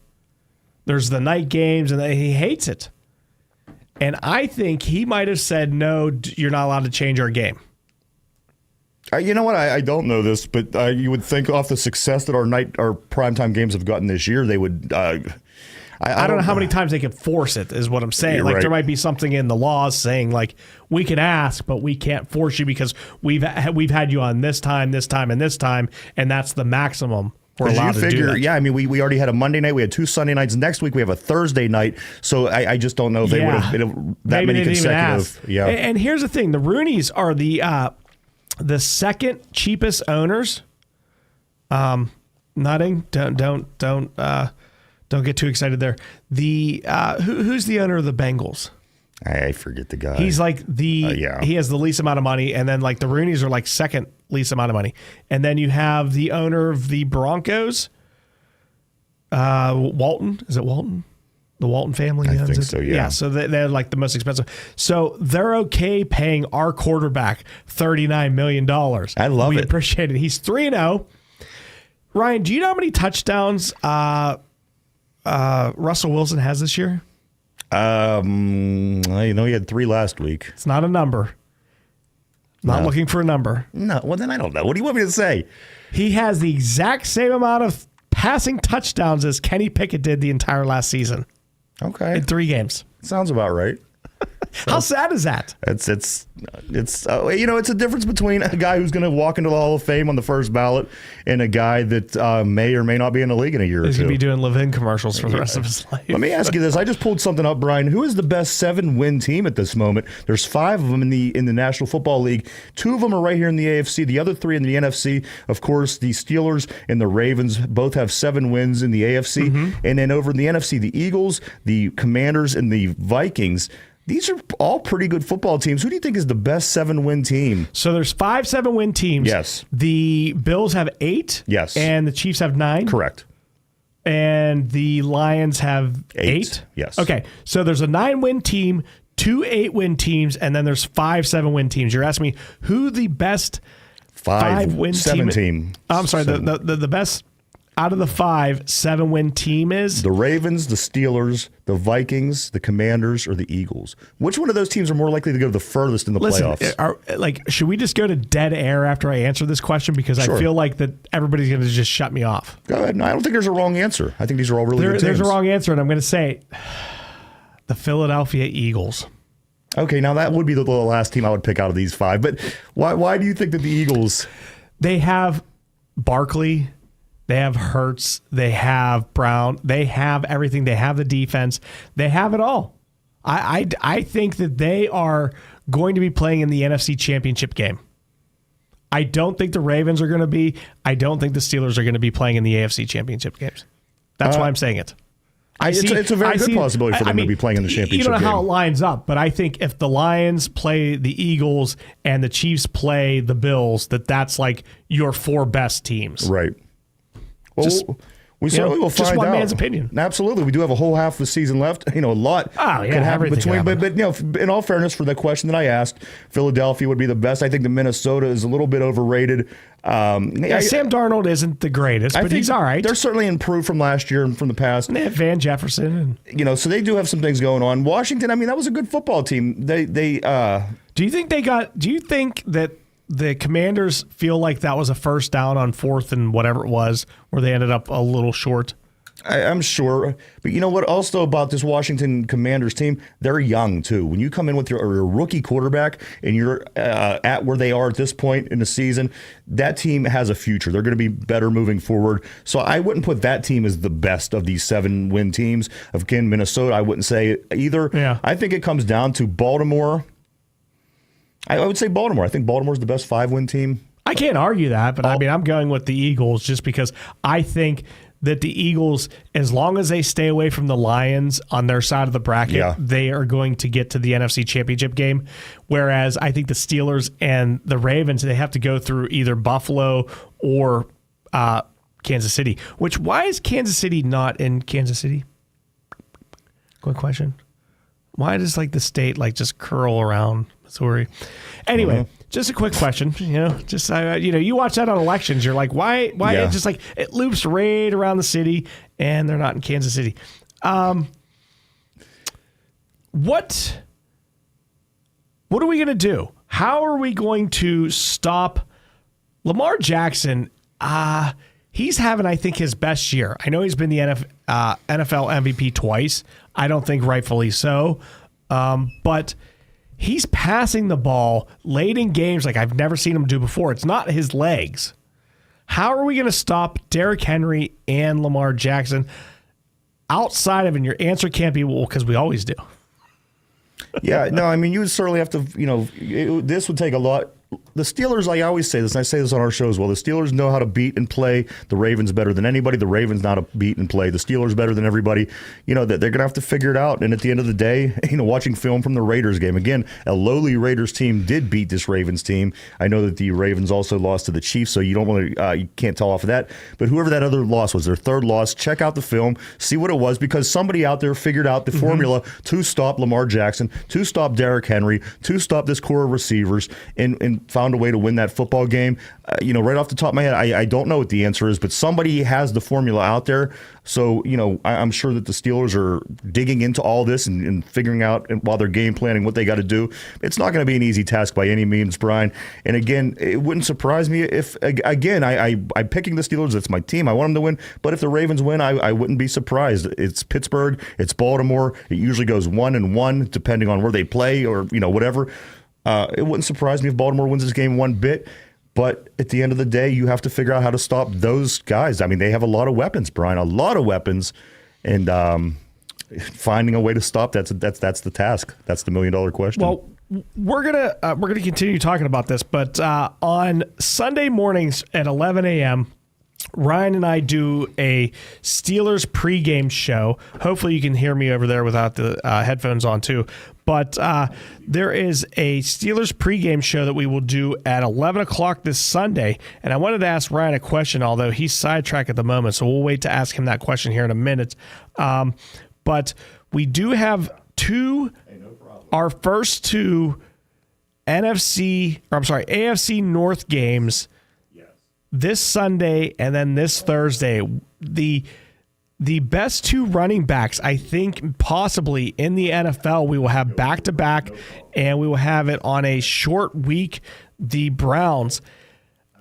There's the night games, and he hates it. And I think he might have said, no, you're not allowed to change our game. You know what? I don't know this, but you would think off the success that our primetime games have gotten this year, they would. I don't know how many times they can force it, is what I'm saying. Like, there might be something in the laws saying, like, we can ask, but we can't force you because we've had you on this time, and this time, and that's the maximum we're allowed to do that. Yeah, I mean, we already had a Monday night. We had 2 Sunday nights. Next week, we have a Thursday night. So I just don't know if they would have been that many consecutive. Yeah. And here's the thing. The Rooneys are the second cheapest owners. Nutting. Don't get too excited there. The who's the owner of the Bengals? I forget the guy. He's like he has the least amount of money, and then like the Rooneys are like second least amount of money, and then you have the owner of the Broncos, Walton. Is it Walton? The Walton family owns it. I think so. Yeah. So they're like the most expensive. So they're okay paying our quarterback $39 million. I love it. We appreciate it. He's 3-0. Ryan, do you know how many touchdowns Russell Wilson has this year? I know he had 3 last week. It's not a number. Not looking for a number. No, well then I don't know. What do you want me to say? He has the exact same amount of passing touchdowns as Kenny Pickett did the entire last season. Okay. In 3 games. Sounds about right. How sad is that? It's it's a difference between a guy who's going to walk into the Hall of Fame on the first ballot and a guy that may or may not be in the league in a year or two. He's going to be doing Levin commercials for the rest of his life. Let me ask you this. I just pulled something up, Brian. Who is the best 7-win team at this moment? There's 5 of them in the National Football League. 2 of them are right here in the AFC. The other 3 in the NFC. Of course, the Steelers and the Ravens both have 7 wins in the AFC. Mm-hmm. And then over in the NFC, the Eagles, the Commanders, and the Vikings. These are all pretty good football teams. Who do you think is the best 7-win team? So there's 5 7-win teams. Yes. The Bills have 8. Yes. And the Chiefs have 9. Correct. And the Lions have 8. Yes. Okay. So there's a 9-win team, 2 8-win teams, and then there's 5 7-win teams. You're asking me who the best 5-win 7 team. I'm sorry. The best out of the 5 7-win team is the Ravens, the Steelers, the Vikings, the Commanders, or the Eagles. Which one of those teams are more likely to go the furthest in the playoffs? Should we just go to dead air after I answer this question? Because Sure. I feel like that everybody's going to just shut me off. Go ahead. No, I don't think there's a wrong answer. I think these are all really good teams. There's a wrong answer, and I'm going to say the Philadelphia Eagles. Okay, now that would be the last team I would pick out of these 5. But why do you think that the Eagles? They have Barkley. They have Hurts. They have Brown. They have everything. They have the defense. They have it all. I think that they are going to be playing in the NFC Championship game. I don't think the Ravens are going to be. I don't think the Steelers are going to be playing in the AFC Championship games. That's why I'm saying it. It's a very good possibility for them to be playing in the championship game. You don't know how it lines up, but I think if the Lions play the Eagles and the Chiefs play the Bills, that's like your 4 best teams. Right. Well, we certainly will find out. Just one man's opinion. Absolutely. We do have a whole half of the season left. A lot can happen between. But in all fairness, for the question that I asked, Philadelphia would be the best. I think the Minnesota is a little bit overrated. Sam Darnold isn't the greatest, but he's all right. They're certainly improved from last year and from the past. And they have Van Jefferson. So they do have some things going on. Washington, that was a good football team. Do you think that the Commanders feel like that was a first down on 4th and whatever it was, where they ended up a little short? I'm sure. But you know what? Also about this Washington Commanders team, they're young, too. When you come in with your rookie quarterback and you're at where they are at this point in the season, that team has a future. They're going to be better moving forward. So I wouldn't put that team as the best of these 7-win teams. Again, Minnesota, I wouldn't say either. Yeah. I think it comes down to Baltimore. I would say Baltimore. I think Baltimore's the best 5-win team. I can't argue that, but I'm going with the Eagles just because I think that the Eagles, as long as they stay away from the Lions on their side of the bracket, they are going to get to the NFC Championship game. Whereas I think the Steelers and the Ravens, they have to go through either Buffalo or Kansas City. Why is Kansas City not in Kansas City? Quick question. Why does the state just curl around Missouri? Anyway, just a quick question. You watch that on elections. You're like, why? Yeah. It's just it loops right around the city, and they're not in Kansas City. What are we going to do? How are we going to stop Lamar Jackson, he's having, I think, his best year. I know he's been the NFL MVP twice. I don't think rightfully so. But he's passing the ball late in games like I've never seen him do before. It's not his legs. How are we going to stop Derrick Henry and Lamar Jackson outside of, and your answer can't be, well, because we always do. Yeah, no, I mean, you would certainly have to, this would take a lot. The Steelers, I always say this, and I say this on our show as well, the Steelers know how to beat and play the Ravens better than anybody. The Ravens know how to beat and play the Steelers better than everybody. That they're going to have to figure it out. And at the end of the day, watching film from the Raiders game, again, a lowly Raiders team did beat this Ravens team. I know that the Ravens also lost to the Chiefs, so you don't want to, you can't tell off of that. But whoever that other loss was, their third loss, check out the film, see what it was, because somebody out there figured out the formula to stop Lamar Jackson, to stop Derrick Henry, to stop this core of receivers, and found a way to win that football game. Right off the top of my head, I don't know what the answer is, but somebody has the formula out there. So, I'm sure that the Steelers are digging into all this and figuring out while they're game planning what they got to do. It's not going to be an easy task by any means, Brian. And again, it wouldn't surprise me if, again, I'm picking the Steelers. It's my team. I want them to win. But if the Ravens win, I wouldn't be surprised. It's Pittsburgh. It's Baltimore. It usually goes 1-1, depending on where they play or, whatever. It wouldn't surprise me if Baltimore wins this game one bit, but at the end of the day, you have to figure out how to stop those guys. I mean, they have a lot of weapons, Brian, a lot of weapons, and finding a way to stop that's the task. That's the $1 million question. Well, we're gonna continue talking about this, but on Sunday mornings at 11 a.m. Ryan and I do a Steelers pregame show. Hopefully you can hear me over there without the headphones on too. But there is a Steelers pregame show that we will do at 11 o'clock this Sunday. And I wanted to ask Ryan a question, although he's sidetracked at the moment. So we'll wait to ask him that question here in a minute. But we do have our first two AFC North games this Sunday and then this Thursday. The best two running backs, I think, possibly in the NFL, we will have back-to-back, and we will have it on a short week, the Browns.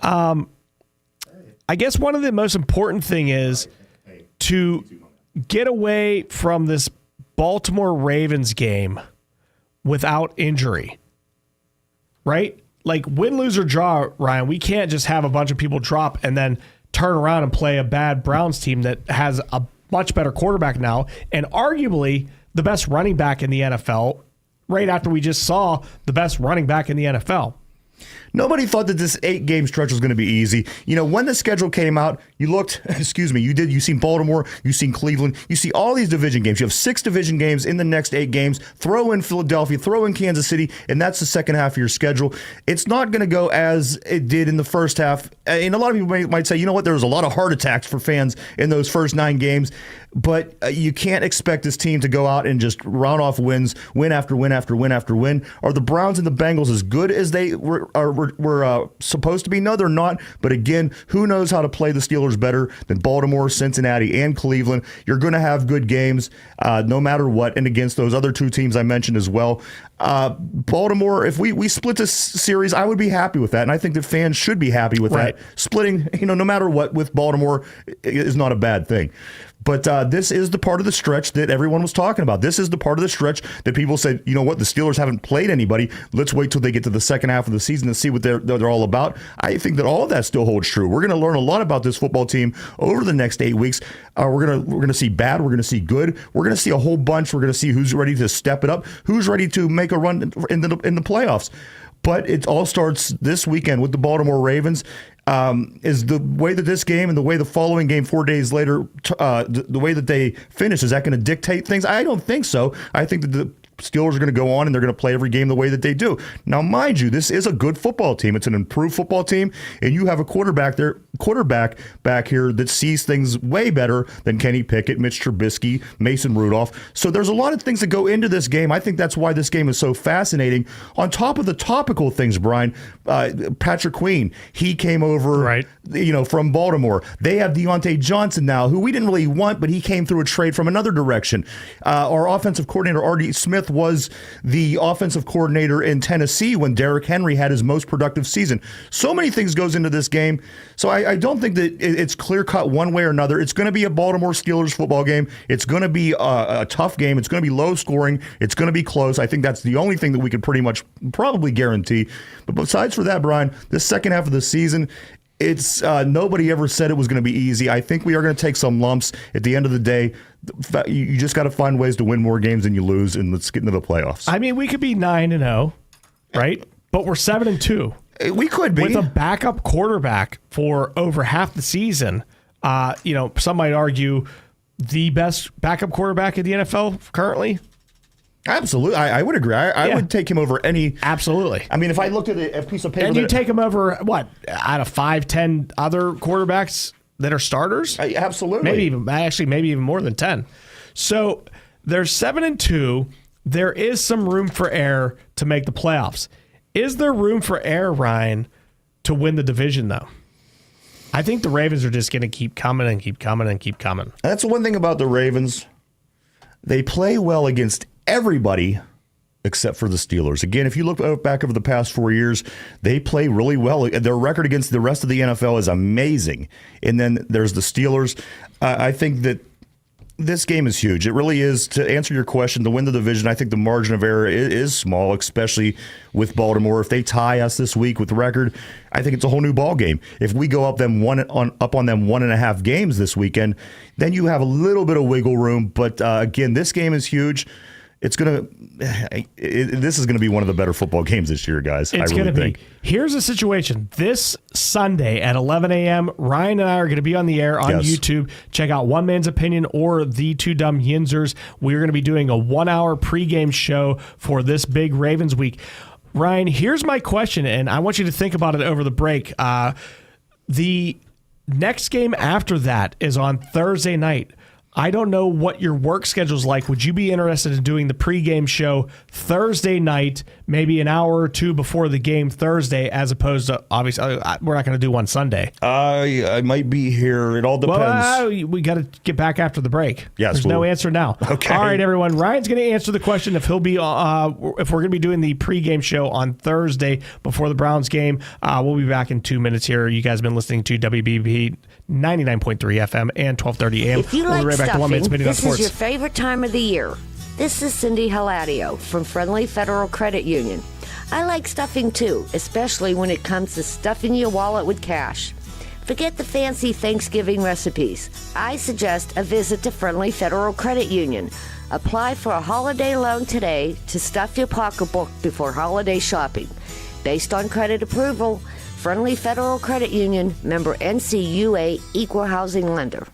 I guess one of the most important thing is to get away from this Baltimore Ravens game without injury, right? Like, win, lose, or draw, Ryan, we can't just have a bunch of people drop and then turn around and play a bad Browns team that has a much better quarterback now and arguably the best running back in the NFL right after we just saw the best running back in the NFL. Nobody thought that this 8-game stretch was going to be easy. When the schedule came out, you looked, you've seen Baltimore, you've seen Cleveland, you see all these division games. You have 6 division games in the next 8 games. Throw in Philadelphia, throw in Kansas City, and that's the second half of your schedule. It's not going to go as it did in the first half. And a lot of people might say, there was a lot of heart attacks for fans in those first 9 games. But you can't expect this team to go out and just round off wins, win after win after win after win. Are the Browns and the Bengals as good as they were supposed to be? No, they're not. But again, who knows how to play the Steelers better than Baltimore, Cincinnati, and Cleveland? You're going to have good games no matter what, and against those other 2 teams I mentioned as well. Baltimore, if we split this series, I would be happy with that, and I think that fans should be happy with that. Splitting, no matter what, with Baltimore is not a bad thing. But this is the part of the stretch that everyone was talking about. This is the part of the stretch that people said, the Steelers haven't played anybody. Let's wait till they get to the second half of the season to see what they're all about. I think that all of that still holds true. We're going to learn a lot about this football team over the next 8 weeks. We're going to see bad. We're going to see good. We're going to see a whole bunch. We're going to see who's ready to step it up, who's ready to make a run in the playoffs. But it all starts this weekend with the Baltimore Ravens. Is the way that this game and the way the following game 4 days later, the way that they finish, is that going to dictate things? I don't think so. I think that the Steelers are going to go on and they're going to play every game the way that they do. Now, mind you, this is a good football team. It's an improved football team, and you have a quarterback back here that sees things way better than Kenny Pickett, Mitch Trubisky, Mason Rudolph. So there's a lot of things that go into this game. I think that's why this game is so fascinating. On top of the topical things, Brian, Patrick Queen, he came over from Baltimore. They have Deontay Johnson now, who we didn't really want, but he came through a trade from another direction. Our offensive coordinator, R.D. Smith, was the offensive coordinator in Tennessee when Derrick Henry had his most productive season. So many things goes into this game. So I don't think that it's clear-cut one way or another. It's going to be a Baltimore Steelers football game. It's going to be a tough game. It's going to be low scoring. It's going to be close. I think that's the only thing that we can pretty much probably guarantee. But besides for that, Brian, this second half of the season, it's nobody ever said it was going to be easy. I think we are going to take some lumps. At the end of the day, you just got to find ways to win more games than you lose, and let's get into the playoffs. I mean, we could be 9-0, right? But we're 7-2. We could be with a backup quarterback for over half the season. Some might argue the best backup quarterback in the NFL currently. Absolutely. I would agree. I would take him over any. Absolutely. I mean, if I looked at a piece of paper. And you take him over, what, out of 5-10 other quarterbacks that are starters? Absolutely. Maybe even more than 10. So they're 7-2. There is some room for error to make the playoffs. Is there room for error, Ryan, to win the division, though? I think the Ravens are just going to keep coming and keep coming and keep coming. That's one thing about the Ravens. They play well against everybody except for the Steelers. Again, if you look back over the past 4 years, they play really well. Their record against the rest of the NFL is amazing. And then there's the Steelers. I think that this game is huge. It really is. To answer your question, to win the division, I think the margin of error is small, especially with Baltimore. If they tie us this week with the record, I think it's a whole new ball game. If we go up on them 1.5 games this weekend, then you have a little bit of wiggle room. But again, this game is huge. This is going to be one of the better football games this year, guys. It's going to be. Here's the situation. This Sunday at 11 a.m., Ryan and I are going to be on the air on YouTube. Check out One Man's Opinion or The Two Dumb Yinzers. We're going to be doing a 1-hour pregame show for this big Ravens week. Ryan, here's my question, and I want you to think about it over the break. The next game after that is on Thursday night. I don't know what your work schedule's like. Would you be interested in doing the pregame show Thursday night, maybe an hour or two before the game Thursday, as opposed to, obviously, we're not going to do one Sunday. I might be here. It all depends. Well, we got to get back after the break. Yes, There's no answer now. Okay. All right, everyone. Ryan's going to answer the question if he'll be, if we're going to be doing the pregame show on Thursday before the Browns game. We'll be back in 2 minutes here. You guys have been listening to WBB 99.3 FM and 1230 AM. If you like stuffing, this is your favorite time of the year. This is Cindy Hiladio from Friendly Federal Credit Union. I like stuffing too, especially when it comes to stuffing your wallet with cash. Forget the fancy Thanksgiving recipes. I suggest a visit to Friendly Federal Credit Union. Apply for a holiday loan today to stuff your pocketbook before holiday shopping. Based on credit approval, Friendly Federal Credit Union, member NCUA, equal housing lender.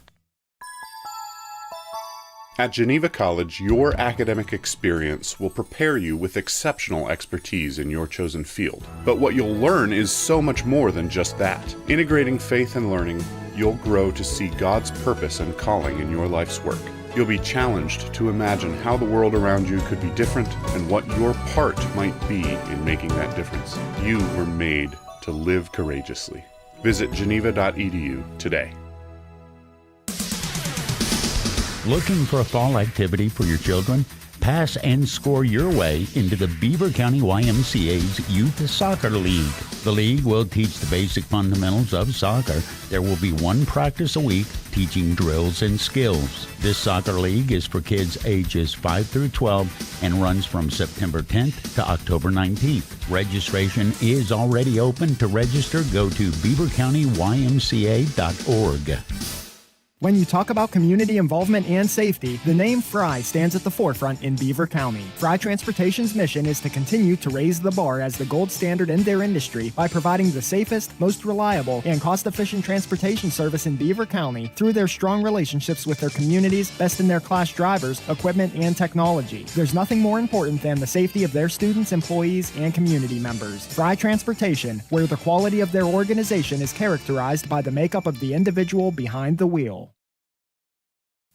At Geneva College, your academic experience will prepare you with exceptional expertise in your chosen field. But what you'll learn is so much more than just that. Integrating faith and learning, you'll grow to see God's purpose and calling in your life's work. You'll be challenged to imagine how the world around you could be different and what your part might be in making that difference. You were made to live courageously. Visit geneva.edu today. Looking for a fall activity for your children? Pass and score your way into the Beaver County YMCA's Youth Soccer League. The league will teach the basic fundamentals of soccer. There will be one practice a week teaching drills and skills. This soccer league is for kids ages 5 through 12 and runs from September 10th to October 19th. Registration is already open. To register, go to beavercountyymca.org. When you talk about community involvement and safety, the name Fry stands at the forefront in Beaver County. Fry Transportation's mission is to continue to raise the bar as the gold standard in their industry by providing the safest, most reliable, and cost-efficient transportation service in Beaver County through their strong relationships with their communities, best-in-their-class drivers, equipment, and technology. There's nothing more important than the safety of their students, employees, and community members. Fry Transportation, where the quality of their organization is characterized by the makeup of the individual behind the wheel.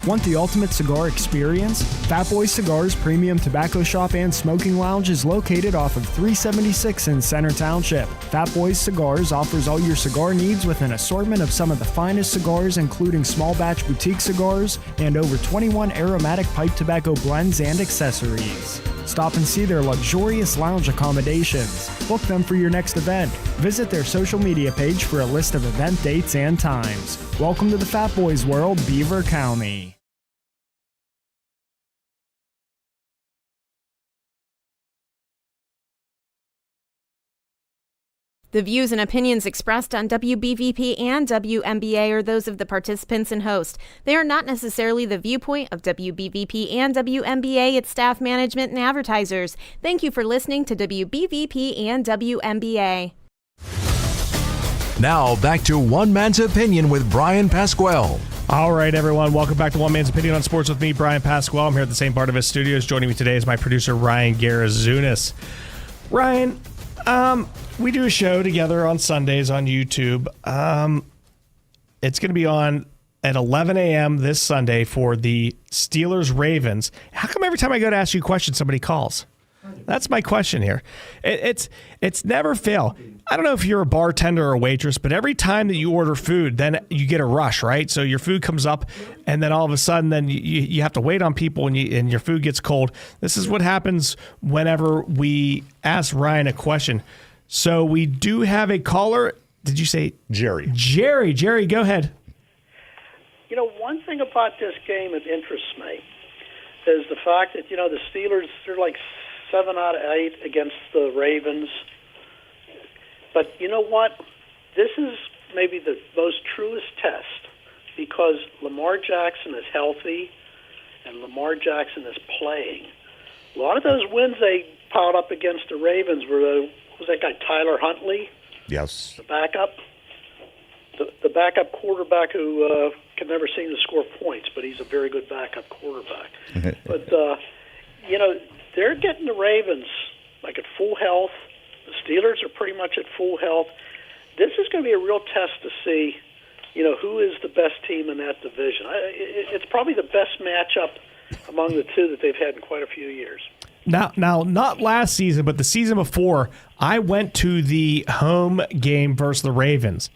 Want the ultimate cigar experience? Fat Boy Cigars Premium Tobacco Shop and Smoking Lounge is located off of 376 in Center Township. Fat Boys Cigars offers all your cigar needs with an assortment of some of the finest cigars, including small batch boutique cigars and over 21 aromatic pipe tobacco blends and accessories. Stop and see their luxurious lounge accommodations. Book them for your next event. Visit their social media page for a list of event dates and times. Welcome to the Fat Boys world, Beaver County. The views and opinions expressed on WBVP and WMBA are those of the participants and host. They are not necessarily the viewpoint of WBVP and WMBA, its staff, management, and advertisers. Thank you for listening to WBVP and WMBA. Now back to One Man's Opinion with Bryan Pasquale. All right, everyone. Welcome back to One Man's Opinion on Sports with me, Bryan Pasquale. I'm here at the same part of his studios. Joining me today is my producer, Ryan Garazunas. Ryan, we do a show together on Sundays on YouTube. It's going to be on at 11 a.m. this Sunday for the Steelers-Ravens. How come every time I go to ask you a question, somebody calls? That's my question here. It's never fail. I don't know if you're a bartender or a waitress, but every time that you order food, then you get a rush, right? So your food comes up, and then all of a sudden, then you have to wait on people, and your food gets cold. This is what happens whenever we ask Ryan a question. So we do have a caller. Did you say Jerry? Jerry, go ahead. You know, one thing about this game that interests me is the fact that, the Steelers, they're like 7 out of 8 against the Ravens. But you know what? This is maybe the most truest test because Lamar Jackson is healthy and Lamar Jackson is playing. A lot of those wins they piled up against the Ravens were was that guy Tyler Huntley? Yes. The backup? The backup quarterback who can never seem to score points, but he's a very good backup quarterback. But, they're getting the Ravens like at full health. The Steelers are pretty much at full health. This is going to be a real test to see, who is the best team in that division. It's probably the best matchup among the two that they've had in quite a few years. Now, not last season, but the season before, I went to the home game versus the Ravens.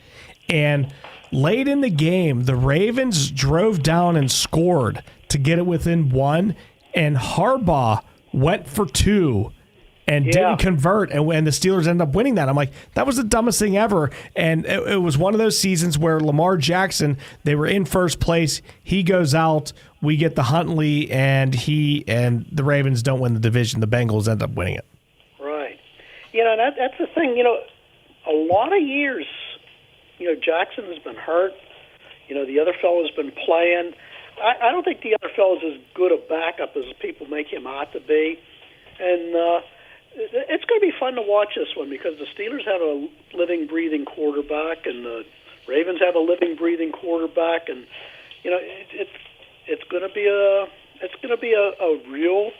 And late in the game, the Ravens drove down and scored to get it within 1, and Harbaugh went for 2 and didn't convert, and the Steelers ended up winning that. I'm like, that was the dumbest thing ever. And it was one of those seasons where Lamar Jackson, they were in first place. He goes out. We get the Huntley, and the Ravens don't win the division. The Bengals end up winning it. Right. That's the thing. A lot of years, Jackson has been hurt. The other fellow's been playing. I don't think the other fellow's as good a backup as people make him out to be. And it's going to be fun to watch this one because the Steelers have a living, breathing quarterback, and the Ravens have a living, breathing quarterback, and it's going to be a real,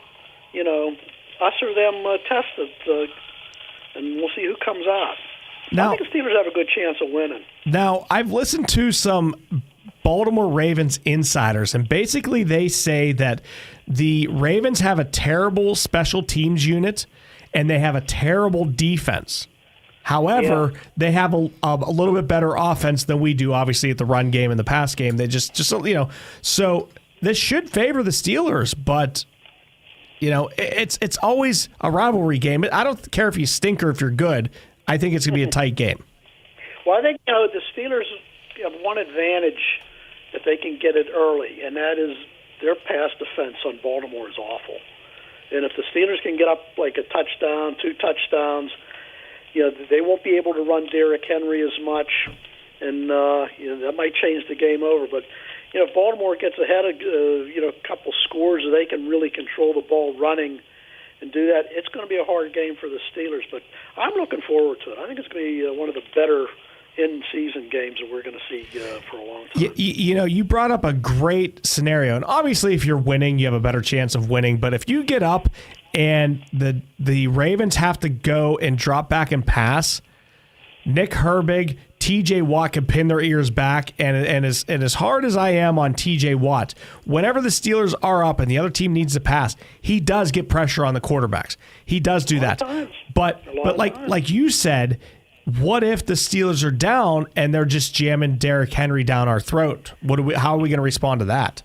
us or them test it, and we'll see who comes out. Now, I think the Steelers have a good chance of winning. Now, I've listened to some Baltimore Ravens insiders, and basically they say that the Ravens have a terrible special teams unit and they have a terrible defense. However, they have a little bit better offense than we do, obviously, at the run game and the pass game. They just so this should favor the Steelers, but it's always a rivalry game. I don't care if you stink or if you're good. I think it's going to be a tight game. Well, I think the Steelers have one advantage that they can get it early, and that is their pass defense on Baltimore is awful. And if the Steelers can get up like a touchdown, 2 touchdowns, they won't be able to run Derrick Henry as much, and that might change the game over. But if Baltimore gets ahead of a couple scores, they can really control the ball running and do that. It's going to be a hard game for the Steelers, but I'm looking forward to it. I think it's going to be one of the better in-season games that we're going to see for a long time. You brought up a great scenario, and obviously if you're winning, you have a better chance of winning, but if you get up and the Ravens have to go and drop back and pass, Nick Herbig, TJ Watt can pin their ears back, and as hard as I am on TJ Watt, whenever the Steelers are up and the other team needs to pass, he does get pressure on the quarterbacks. He does do that. But like you said, what if the Steelers are down and they're just jamming Derrick Henry down our throat? How are we going to respond to that?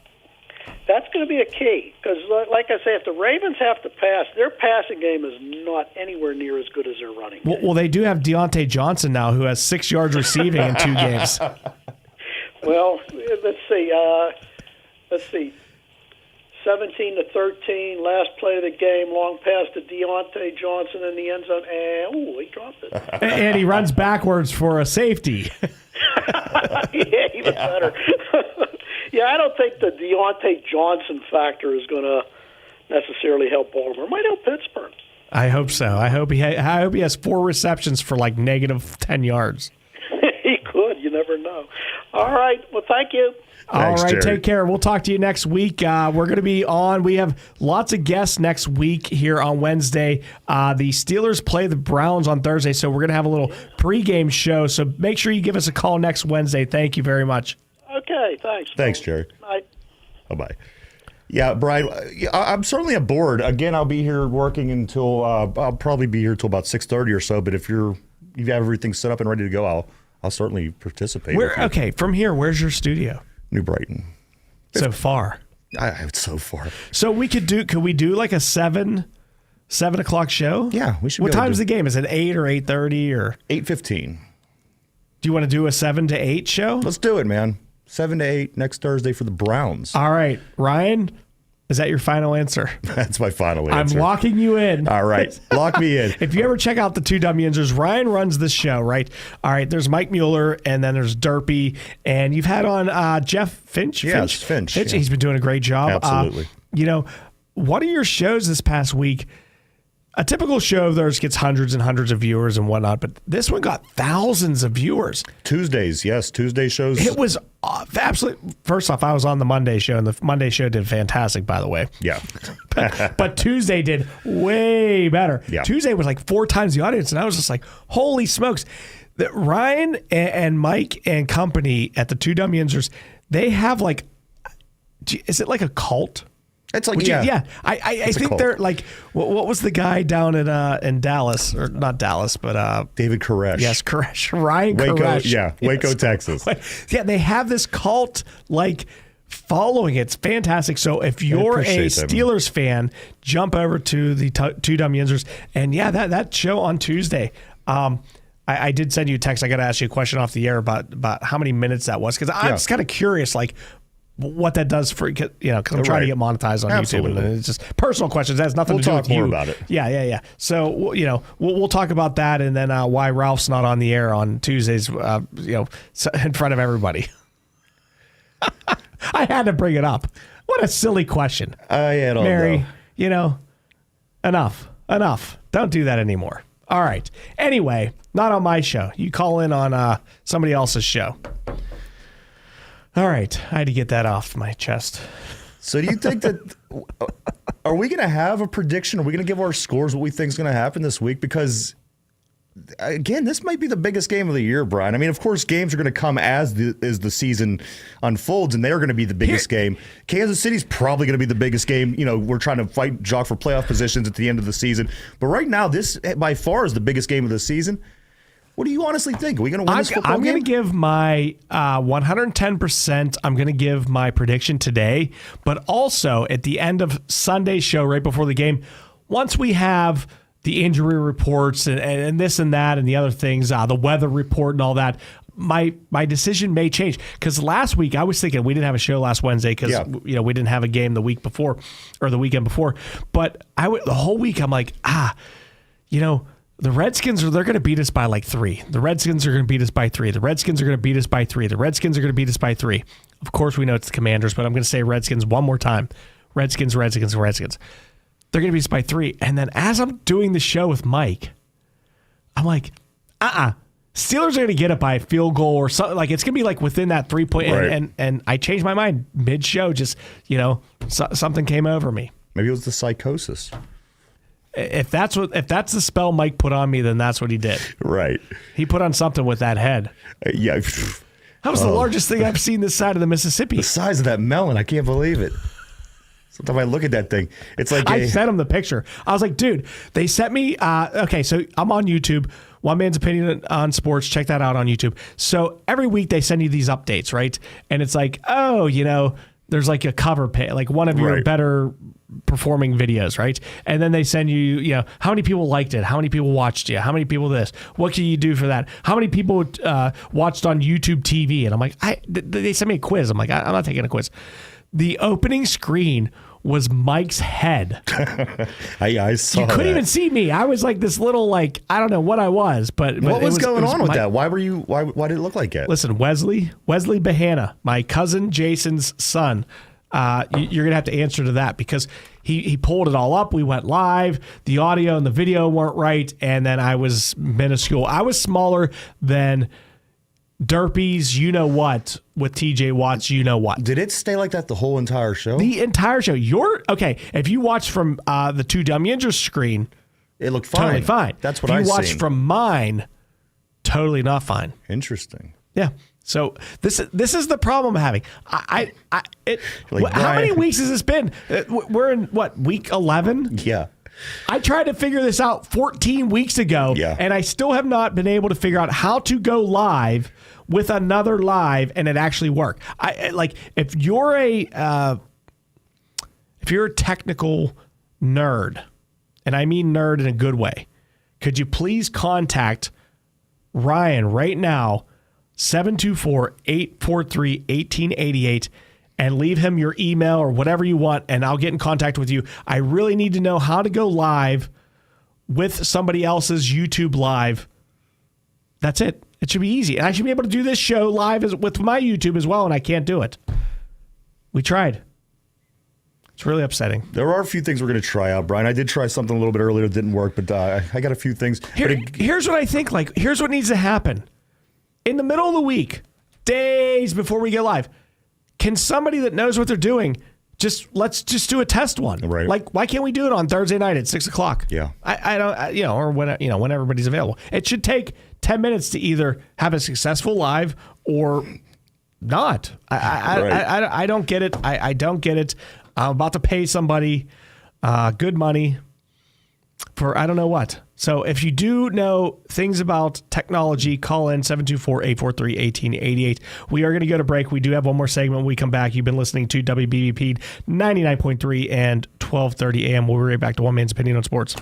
That's going to be a key because, like I say, if the Ravens have to pass, their passing game is not anywhere near as good as their running game. Well, they do have Deontay Johnson now, who has 6 yards receiving in 2 games. Well, let's see. 17-13, last play of the game, long pass to Deontay Johnson in the end zone, and he dropped it. And he runs backwards for a safety. Yeah, even better. Yeah, I don't think the Deontay Johnson factor is going to necessarily help Baltimore. It might help Pittsburgh. I hope so. I hope he has 4 receptions for like negative 10 yards. He could. You never know. All right. Well, thank you. Thanks, all right, Jerry. Take care. We'll talk to you next week. We're going to be on. We have lots of guests next week here on Wednesday. The Steelers play the Browns on Thursday, so we're going to have a little pregame show. So make sure you give us a call next Wednesday. Thank you very much. Okay, thanks. Thanks, Jerry. Bye. Bye-bye. Yeah, Brian, I'm certainly aboard. Again, I'll be here working until I'll probably be here till about 6:30 or so. But if you have everything set up and ready to go, I'll certainly participate. Okay, from here, where's your studio? New Brighton. So far. It's so far. So could we do like a 7 o'clock show? Yeah, we should. What time's the game? Is it 8 or 8:30 or 8:15? Do you want to do a 7 to 8 show? Let's do it, man. 7 to 8 next Thursday for the Browns. All right, Ryan, is that your final answer? That's my final answer. I'm locking you in. All right, lock me in. If you ever check out the Two Dumb Yinzers, Ryan runs this show, right? All right, there's Mike Mueller, and then there's Derpy, and you've had on Jeff Finch. Yes, Finch. Yeah. He's been doing a great job. Absolutely. What are your shows this past week? A typical show of theirs gets hundreds and hundreds of viewers and whatnot, but this one got thousands of viewers. Tuesdays, yes. Tuesday shows. It was absolutely. First off, I was on the Monday show, and the Monday show did fantastic, by the way. Yeah. but Tuesday did way better. Yeah. Tuesday was like 4 times the audience, and I was just like, holy smokes. That Ryan and Mike and company at the Two Dumb Yinzers, they have like, is it like a cult? It's like, I think they're like, what was the guy down in Dallas, or not Dallas, but David Koresh. Yes, Koresh. Ryan Waco, Koresh. yeah, Waco, Texas. Yeah, they have this cult like following. It's fantastic. So if you're a Steelers fan, jump over to the Two Dumb Yinzers, and that show on Tuesday. I did send you a text. I got to ask you a question off the air about how many minutes that was, because I'm just kind of curious, like, what that does for, because I'm trying to get monetized on YouTube, and it's just personal questions. It has nothing to do with you. We'll talk more about it. Yeah. So we'll talk about that, and then why Ralph's not on the air on Tuesdays, in front of everybody. I had to bring it up. What a silly question. I don't Mary, enough. Don't do that anymore. All right. Anyway, not on my show. You call in on somebody else's show. All right. I had to get that off my chest. So do you think that, are we going to have a prediction? Are we going to give our scores what we think is going to happen this week? Because, again, this might be the biggest game of the year, Brian. I mean, of course, games are going to come as the season unfolds, and they're going to be the biggest game. Kansas City's probably going to be the biggest game. We're trying to jock for playoff positions at the end of the season. But right now, this by far is the biggest game of the season. What do you honestly think? Are we going to win this football game? I'm going to give my 110%. I'm going to give my prediction today. But also, at the end of Sunday's show, right before the game, once we have the injury reports and this and that and the other things, the weather report and all that, my decision may change. Because last week, I was thinking we didn't have a show last Wednesday because we didn't have a game the week before or the weekend before. But the whole week, I'm like, the Redskins they're going to beat us by like 3. The Redskins are going to beat us by 3. The Redskins are going to beat us by 3. The Redskins are going to beat us by 3. Of course, we know it's the Commanders, but I'm going to say Redskins one more time. Redskins. They're going to beat us by 3. And then as I'm doing the show with Mike, I'm like, Steelers are going to get it by a field goal or something. Like, it's going to be like within that 3 point. Right. And I changed my mind mid-show. Just, something came over me. Maybe it was the psychosis. If that's the spell Mike put on me, then that's what he did. Right. He put on something with that head. Yeah. That was the largest thing I've seen this side of the Mississippi. The size of that melon, I can't believe it. Sometimes I look at that thing. It's like I sent him the picture. I was like, dude, they sent me. Okay, so I'm on YouTube. One Man's Opinion on Sports. Check that out on YouTube. So every week they send you these updates, right? And it's like, oh, there's like a cover page, like one of your better performing videos, right? And then they send you, how many people liked it? How many people watched you? How many people this? What can you do for that? How many people watched on YouTube TV? And I'm like, they sent me a quiz. I'm like, I'm not taking a quiz. The opening screen was Mike's head. I saw. You couldn't even see me. I was like this little, I don't know what I was, but what was going on with that? Why did it look like it? Listen, Wesley Bahana, my cousin Jason's son. You're gonna have to answer to that because he pulled it all up. We went live. The audio and the video weren't right, and then I was minuscule. I was smaller than Derpy's what with TJ Watt's what. Did it stay like that the whole entire show? The entire show. If you watch from the Two Dumb Ninjas screen, it looked fine. Totally fine. That's what I see. If you watch from mine, totally not fine. Interesting. Yeah. So this is the problem I'm having. How many weeks has this been? We're in week 11? Yeah. I tried to figure this out 14 weeks ago, and I still have not been able to figure out how to go live with another live and it actually work. If you're a technical nerd, and I mean nerd in a good way, could you please contact Ryan right now, 724-843-1888, and leave him your email or whatever you want, and I'll get in contact with you. I really need to know how to go live with somebody else's YouTube live. That's it. It should be easy. And I should be able to do this show live with my YouTube as well, and I can't do it. We tried. It's really upsetting. There are a few things we're going to try out, Brian. I did try something a little bit earlier that didn't work, but I got a few things. Here's what I think. Here's what needs to happen. In the middle of the week, days before we get live, can somebody that knows what they're doing let's just do a test one? Right. Why can't we do it on Thursday night at 6:00? Yeah. I don't, or when everybody's available. It should take 10 minutes to either have a successful live or not. I don't get it. I don't get it. I'm about to pay somebody good money for I don't know what. So if you do know things about technology, call in 724-843-1888. We are going to go to break. We do have one more segment when we come back. You've been listening to WBVP 99.3 and 1230 AM. We'll be right back to One Man's Opinion on Sports.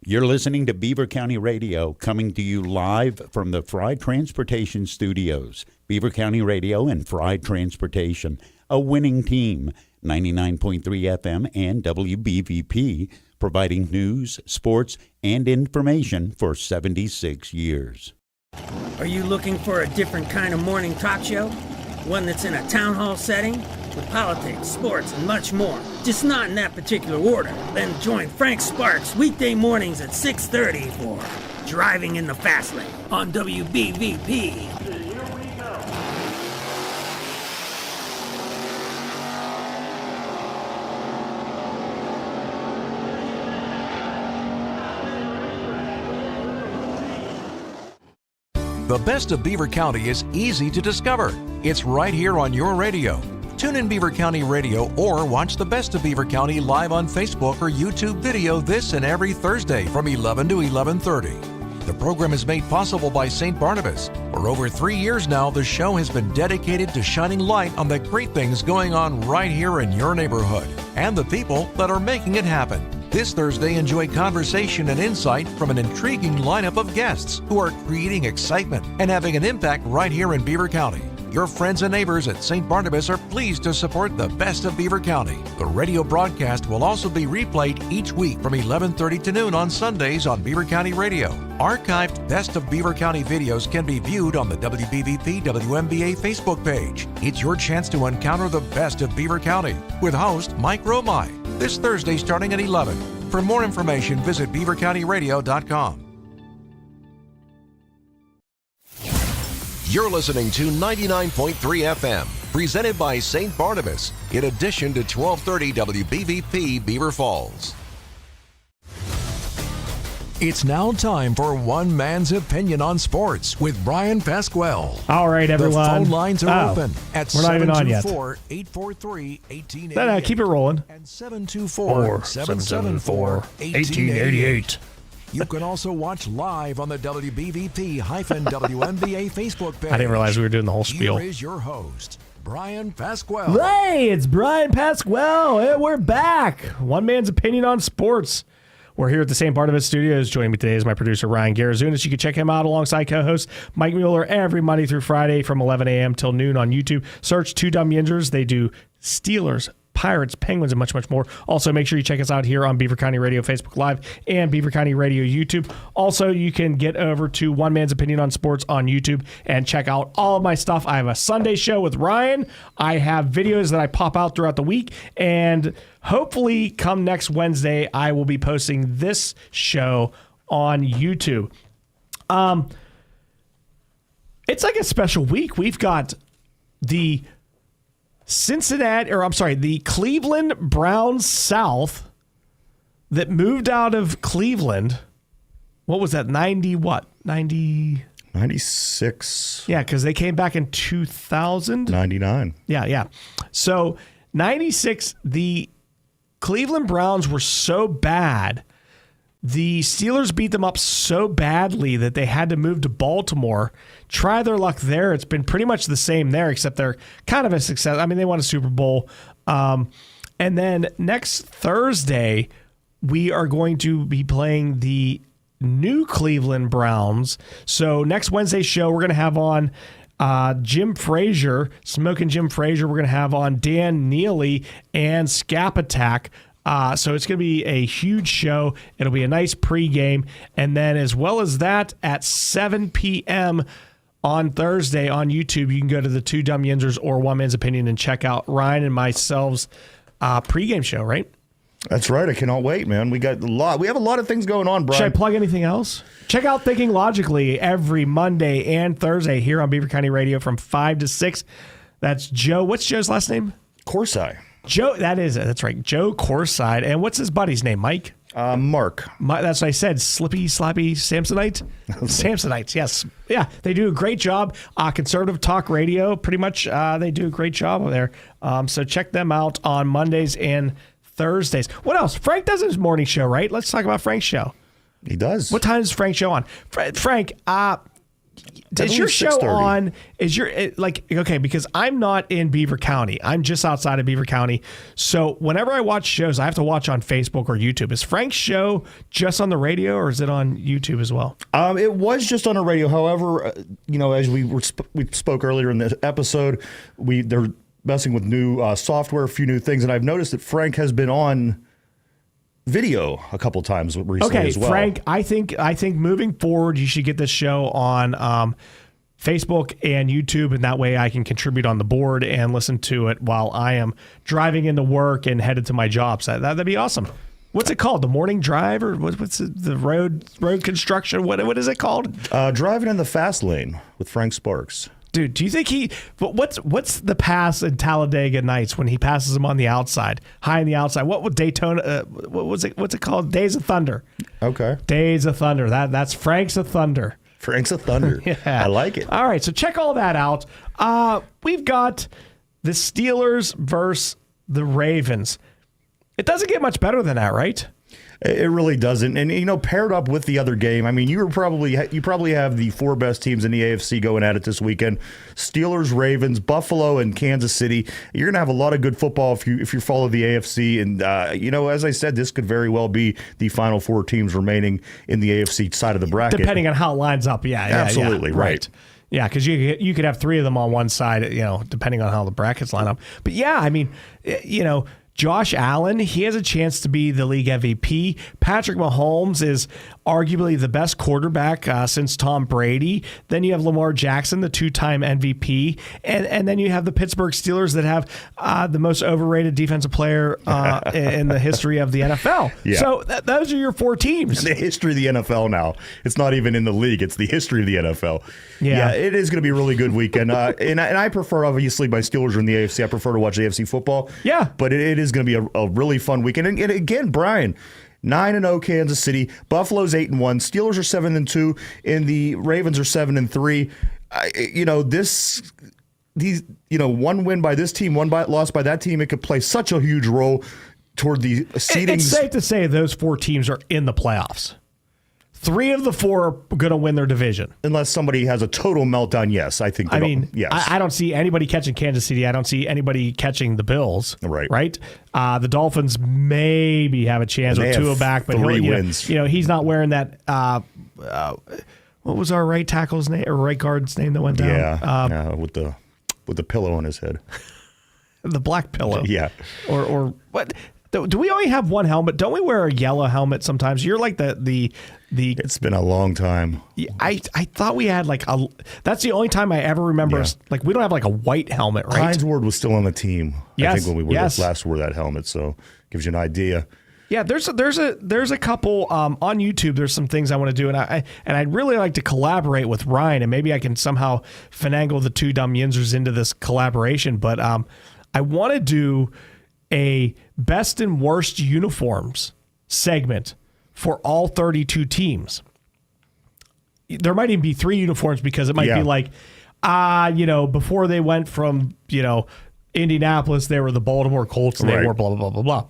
You're listening to Beaver County Radio, coming to you live from the Fried Transportation Studios. Beaver County Radio and Fried Transportation, a winning team. 99.3 FM and WBVP, providing news, sports, and information for 76 years. Are you looking for a different kind of morning talk show? One that's in a town hall setting with politics, sports, and much more. Just not in that particular order. Then join Frank Sparks weekday mornings at 6:30 for Driving in the Fast Lane on WBVP. The best of Beaver County is easy to discover. It's right here on your radio. Tune in Beaver County Radio or watch the best of Beaver County live on Facebook or YouTube video this and every Thursday from 11 to 11:30. The program is made possible by St. Barnabas. For over 3 years now, the show has been dedicated to shining light on the great things going on right here in your neighborhood and the people that are making it happen. This Thursday, enjoy conversation and insight from an intriguing lineup of guests who are creating excitement and having an impact right here in Beaver County. Your friends and neighbors at St. Barnabas are pleased to support the best of Beaver County. The radio broadcast will also be replayed each week from 11:30 to noon on Sundays on Beaver County Radio. Archived Best of Beaver County videos can be viewed on the WBVP WMBA Facebook page. It's your chance to encounter the best of Beaver County with host Mike Romai this Thursday starting at 11. For more information, visit beavercountyradio.com. You're listening to 99.3 FM, presented by St. Barnabas, in addition to 1230 WBVP Beaver Falls. It's now time for One Man's Opinion on Sports with Bryan Pasquale. All right, everyone. The phone lines are open at we're not even on yet. 724-843-1888. No, keep it rolling. And 724-774-1888. You can also watch live on the WBVP-WNBA Facebook page. I didn't realize we were doing the whole spiel. Here is your host, Bryan Pasquale. Hey, it's Bryan Pasquale, and we're back. One Man's Opinion on Sports. We're here at the same part of his studios. Joining me today is my producer, Ryan Garazunas. You can check him out alongside co-host Mike Mueller every Monday through Friday from 11 a.m. till noon on YouTube. Search Two Dumb Yinzers. They do Steelers, Pirates, Penguins, and much, much more. Also, make sure you check us out here on Beaver County Radio Facebook Live and Beaver County Radio YouTube. Also, you can get over to One Man's Opinion on Sports on YouTube and check out all of my stuff. I have a Sunday show with Ryan. I have videos that I pop out throughout the week. And hopefully, come next Wednesday, I will be posting this show on YouTube. It's like a special week. We've got the the Cleveland Browns South that moved out of Cleveland. What was that? 96. Yeah, because they came back in 2000. 99. Yeah. So 96, the Cleveland Browns were so bad. The Steelers beat them up so badly that they had to move to Baltimore, try their luck there. It's been pretty much the same there, except they're kind of a success. I mean, they won a Super Bowl. And then next Thursday, we are going to be playing the new Cleveland Browns. So next Wednesday's show, we're going to have on Jim Frazier, Smoking Jim Frazier. We're going to have on Dan Neely and Scap Attack. So it's going to be a huge show. It'll be a nice pregame. And then as well as that, at 7 p.m. on Thursday on YouTube, you can go to the Two Dumb Yinzers or One Man's Opinion and check out Ryan and myself's pregame show, right? That's right. I cannot wait, man. We have a lot of things going on, Bryan. Should I plug anything else? Check out Thinking Logically every Monday and Thursday here on Beaver County Radio from 5 to 6. That's Joe. What's Joe's last name? Corsai. Joe, that's right. Joe Corside. And what's his buddy's name, Mike? Mark. That's what I said. Slappy Samsonite? Samsonites, yes. Yeah, they do a great job. Conservative Talk Radio, pretty much, they do a great job there. So check them out on Mondays and Thursdays. What else? Frank does his morning show, right? Let's talk about Frank's show. He does. What time is Frank's show on? Frank, is your show on? Because I'm not in Beaver County. I'm just outside of Beaver County. So whenever I watch shows, I have to watch on Facebook or YouTube. Is Frank's show just on the radio or is it on YouTube as well? It was just on the radio. However, as we spoke earlier in the episode, they're messing with new software, a few new things, and I've noticed that Frank has been on video a couple times recently as well. Frank, I think moving forward, you should get this show on Facebook and YouTube, and that way I can contribute on the board and listen to it while I am driving into work and headed to my job. So that'd be awesome. What's it called? The morning drive, or what's the road construction? What is it called? Driving in the fast lane with Frank Sparks. Dude, do you think what's the pass in Talladega Nights when he passes him on the outside, high on the outside? What would Daytona? What's it called? Days of Thunder. Okay. Days of Thunder. That's Frank's of Thunder. Frank's of Thunder. Yeah. I like it. All right, so check all that out. We've got the Steelers versus the Ravens. It doesn't get much better than that, right? It really doesn't. And, paired up with the other game, I mean, you probably have the four best teams in the AFC going at it this weekend. Steelers, Ravens, Buffalo, and Kansas City. You're going to have a lot of good football if you follow the AFC. And, as I said, this could very well be the final four teams remaining in the AFC side of the bracket. Depending on how it lines up, yeah. Absolutely, right. Yeah, because you could have three of them on one side, depending on how the brackets line up. But, yeah, I mean, Josh Allen, he has a chance to be the league MVP. Patrick Mahomes is arguably the best quarterback since Tom Brady. Then you have Lamar Jackson, the two-time MVP. And then you have the Pittsburgh Steelers that have the most overrated defensive player in the history of the NFL. Yeah. So those are your four teams. The history of the NFL now. It's not even in the league. It's the history of the NFL. Yeah, it is going to be a really good weekend. And I prefer, obviously, my Steelers are in the AFC. I prefer to watch AFC football. Yeah. But it is going to be a really fun weekend. And again, Bryan, 9-0 Kansas City. Buffalo's 8-1. Steelers are 7-2, and the Ravens are 7-3. One win by this team, loss by that team, it could play such a huge role toward the seedings. It's safe to say those 4 teams are in the playoffs. 3 of the 4 are going to win their division. Unless somebody has a total meltdown, yes. I think. Yes. I don't see anybody catching Kansas City. I don't see anybody catching the Bills. Right. The Dolphins maybe have a chance with Tua back, but 3 wins. He's not wearing that. What was our right tackle's name or right guard's name that went down? Yeah, with the pillow on his head. The black pillow. Yeah. Or what? Do we only have one helmet? Don't we wear a yellow helmet sometimes? You're like the. It's been a long time. I thought we had that's the only time I ever remember. Yeah. We don't have a white helmet, right? Hines Ward was still on the team. Yes, I think when we last wore that helmet, so gives you an idea. Yeah, there's a couple on YouTube. There's some things I want to do, and I'd really like to collaborate with Ryan, and maybe I can somehow finagle the 2 dumb yinzers into this collaboration. But I want to do a best and worst uniforms segment for all 32 teams. There might even be 3 uniforms because it might be before they went from, Indianapolis, they were the Baltimore Colts and they were blah, blah, blah, blah, blah.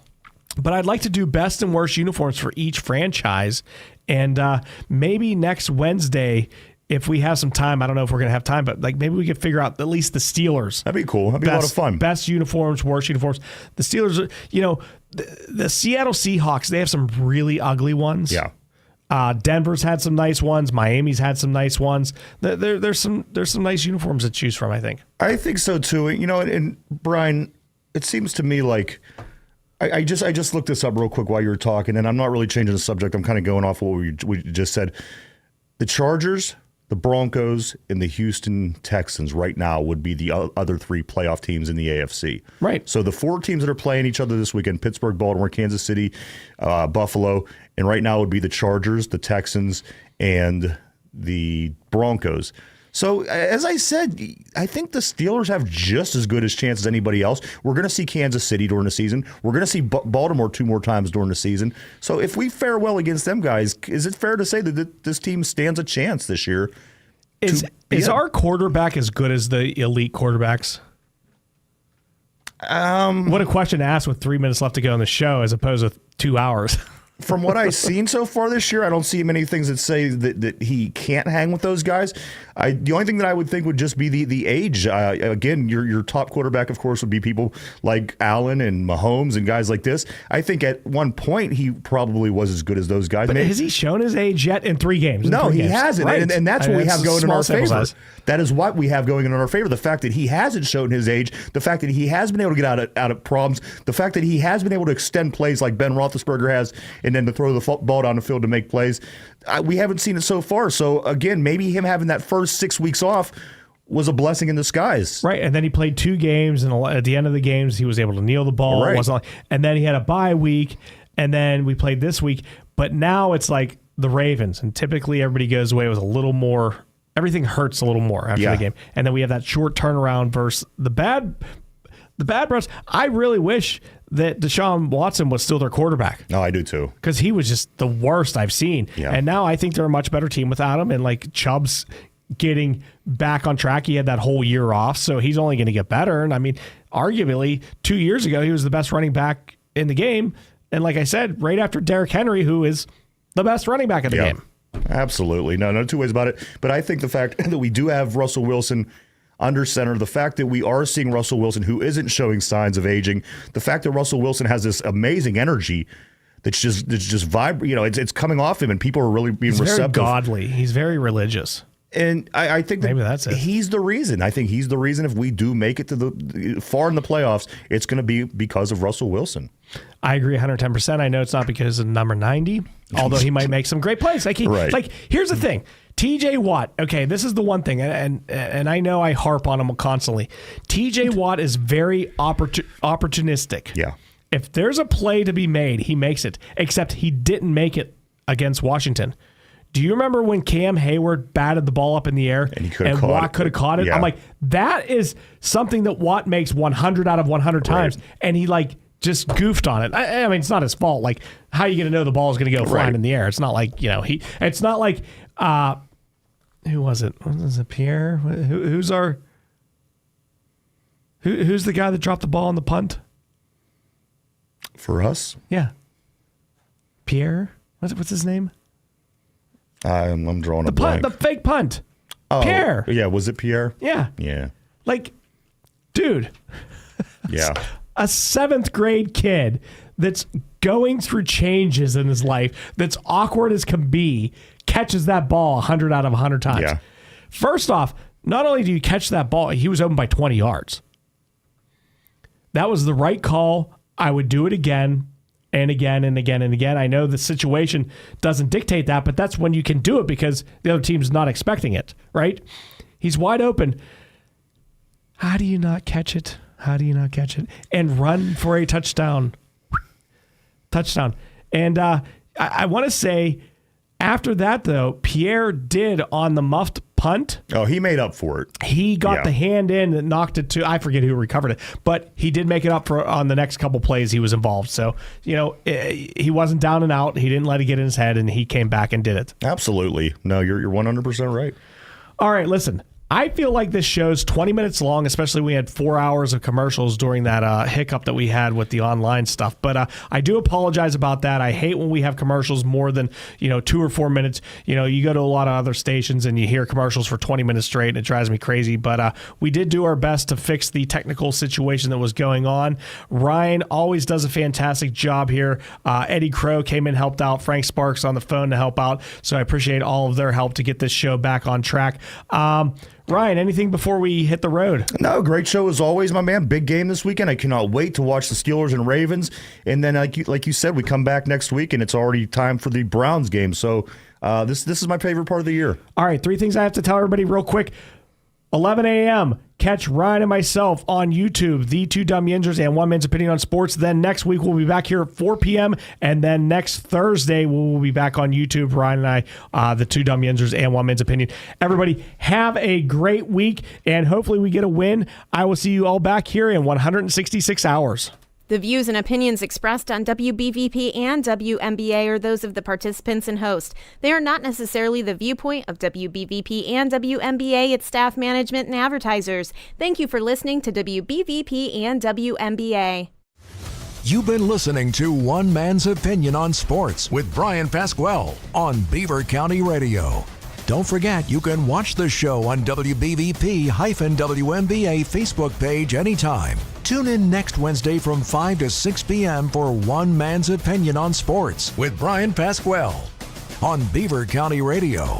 But I'd like to do best and worst uniforms for each franchise. And maybe next Wednesday, if we have some time, I don't know if we're going to have time, but maybe we could figure out at least the Steelers. That'd be cool. That'd be a lot of fun. Best uniforms, worst uniforms. The Steelers, the Seattle Seahawks, they have some really ugly ones. Yeah. Denver's had some nice ones. Miami's had some nice ones. There's some nice uniforms to choose from, I think. I think so too. And Brian, it seems to me like I just looked this up real quick while you were talking, and I'm not really changing the subject. I'm kind of going off what we just said. The Chargers, the Broncos, and the Houston Texans right now would be the other 3 playoff teams in the AFC. Right. So the 4 teams that are playing each other this weekend, Pittsburgh, Baltimore, Kansas City, Buffalo, and right now would be the Chargers, the Texans, and the Broncos. So, as I said, I think the Steelers have just as good a chance as anybody else. We're going to see Kansas City during the season. We're going to see Baltimore 2 more times during the season. So, if we fare well against them guys, is it fair to say that this team stands a chance this year? Is our quarterback as good as the elite quarterbacks? What a question to ask with 3 minutes left to go in the show as opposed to 2 hours. From what I've seen so far this year, I don't see many things that say that he can't hang with those guys. The only thing that I would think would just be the age. Again, your top quarterback, of course, would be people like Allen and Mahomes and guys like this. I think at one point he probably was as good as those guys. But has he shown his age yet in 3 games? No, he hasn't. Right. And that's what we have going in our favor. Size. That is what we have going in our favor. The fact that he hasn't shown his age, the fact that he has been able to get out of problems, the fact that he has been able to extend plays like Ben Roethlisberger has, and then to throw the ball down the field to make plays. We haven't seen it so far. So, again, maybe him having that first 6 weeks off was a blessing in disguise. Right, and then he played 2 games, and at the end of the games, he was able to kneel the ball. Right. And then he had a bye week, and then we played this week. But now it's like the Ravens, and typically everybody goes away with a little more. Everything hurts a little more after the game. And then we have that short turnaround versus the bad Browns. I really wish that Deshaun Watson was still their quarterback. No, I do too. Because he was just the worst I've seen. Yeah. And now I think they're a much better team without him. And Chubb's getting back on track. He had that whole year off, so he's only going to get better. And I mean, arguably 2 years ago, he was the best running back in the game. And like I said, right after Derrick Henry, who is the best running back in the game. Absolutely. No 2 ways about it. But I think the fact that we do have Russell Wilson under center, the fact that we are seeing Russell Wilson, who isn't showing signs of aging, the fact that Russell Wilson has this amazing energy that's just vibrant, it's coming off him, and people are really being receptive. He's very godly. He's very religious. And I think that maybe that's it. He's the reason. I think he's the reason if we do make it to the far in the playoffs, it's going to be because of Russell Wilson. I agree 110%. I know it's not because of number 90, although he might make some great plays. Here's the thing. TJ Watt, okay, this is the one thing, and I know I harp on him constantly. TJ Watt is very opportunistic. Yeah. If there's a play to be made, he makes it, except he didn't make it against Washington. Do you remember when Cam Hayward batted the ball up in the air and Watt could have caught it? Yeah. I'm like, that is something that Watt makes 100 out of 100 times, and he just goofed on it. I mean, it's not his fault. Like, how are you going to know the ball is going to go flying in the air? It's not like, it's not like, who was it? Was it Pierre? Who's the guy that dropped the ball on the punt? For us? Yeah. Pierre? What's his name? I'm drawing a blank. The fake punt. Oh, Pierre. Yeah, was it Pierre? Yeah. Yeah. Like, dude. Yeah. A 7th grade kid that's going through changes in his life, that's awkward as can be, catches that ball 100 out of 100 times. Yeah. First off, not only do you catch that ball, he was open by 20 yards. That was the right call. I would do it again and again and again and again. I know the situation doesn't dictate that, but that's when you can do it because the other team's not expecting it, right? He's wide open. How do you not catch it? How do you not catch it? And run for a touchdown. Touchdown. And I want to say, after that, though, Pierre did on the muffed punt. Oh, he made up for it. He got the hand in and knocked it to, I forget who recovered it, but he did make it up for on the next couple plays he was involved. So, he wasn't down and out. He didn't let it get in his head, and he came back and did it. Absolutely. No, you're 100% right. All right, listen. I feel like this show's 20 minutes long, especially we had 4 hours of commercials during that hiccup that we had with the online stuff. But I do apologize about that. I hate when we have commercials more than 2 or 4 minutes. You go to a lot of other stations and you hear commercials for 20 minutes straight, and it drives me crazy. But we did do our best to fix the technical situation that was going on. Ryan always does a fantastic job here. Eddie Crow came in, helped out. Frank Sparks on the phone to help out. So I appreciate all of their help to get this show back on track. Ryan, anything before we hit the road? No, great show as always, my man. Big game this weekend. I cannot wait to watch the Steelers and Ravens. And then, like you said, we come back next week, and it's already time for the Browns game. So this is my favorite part of the year. All right, 3 things I have to tell everybody real quick. 11 a.m., catch Ryan and myself on YouTube, The Two Dumb Yinzers and One Man's Opinion on Sports. Then next week, we'll be back here at 4 p.m. And then next Thursday, we'll be back on YouTube, Ryan and I, The Two Dumb Yinzers and One Man's Opinion. Everybody, have a great week, and hopefully we get a win. I will see you all back here in 166 hours. The views and opinions expressed on WBVP and WMBA are those of the participants and host. They are not necessarily the viewpoint of WBVP and WMBA, its staff, management, and advertisers. Thank you for listening to WBVP and WMBA. You've been listening to One Man's Opinion on Sports with Bryan Pasquale on Beaver County Radio. Don't forget, you can watch the show on WBVP-WMBA Facebook page anytime. Tune in next Wednesday from 5 to 6 p.m. for One Man's Opinion on Sports with Bryan Pasquale on Beaver County Radio.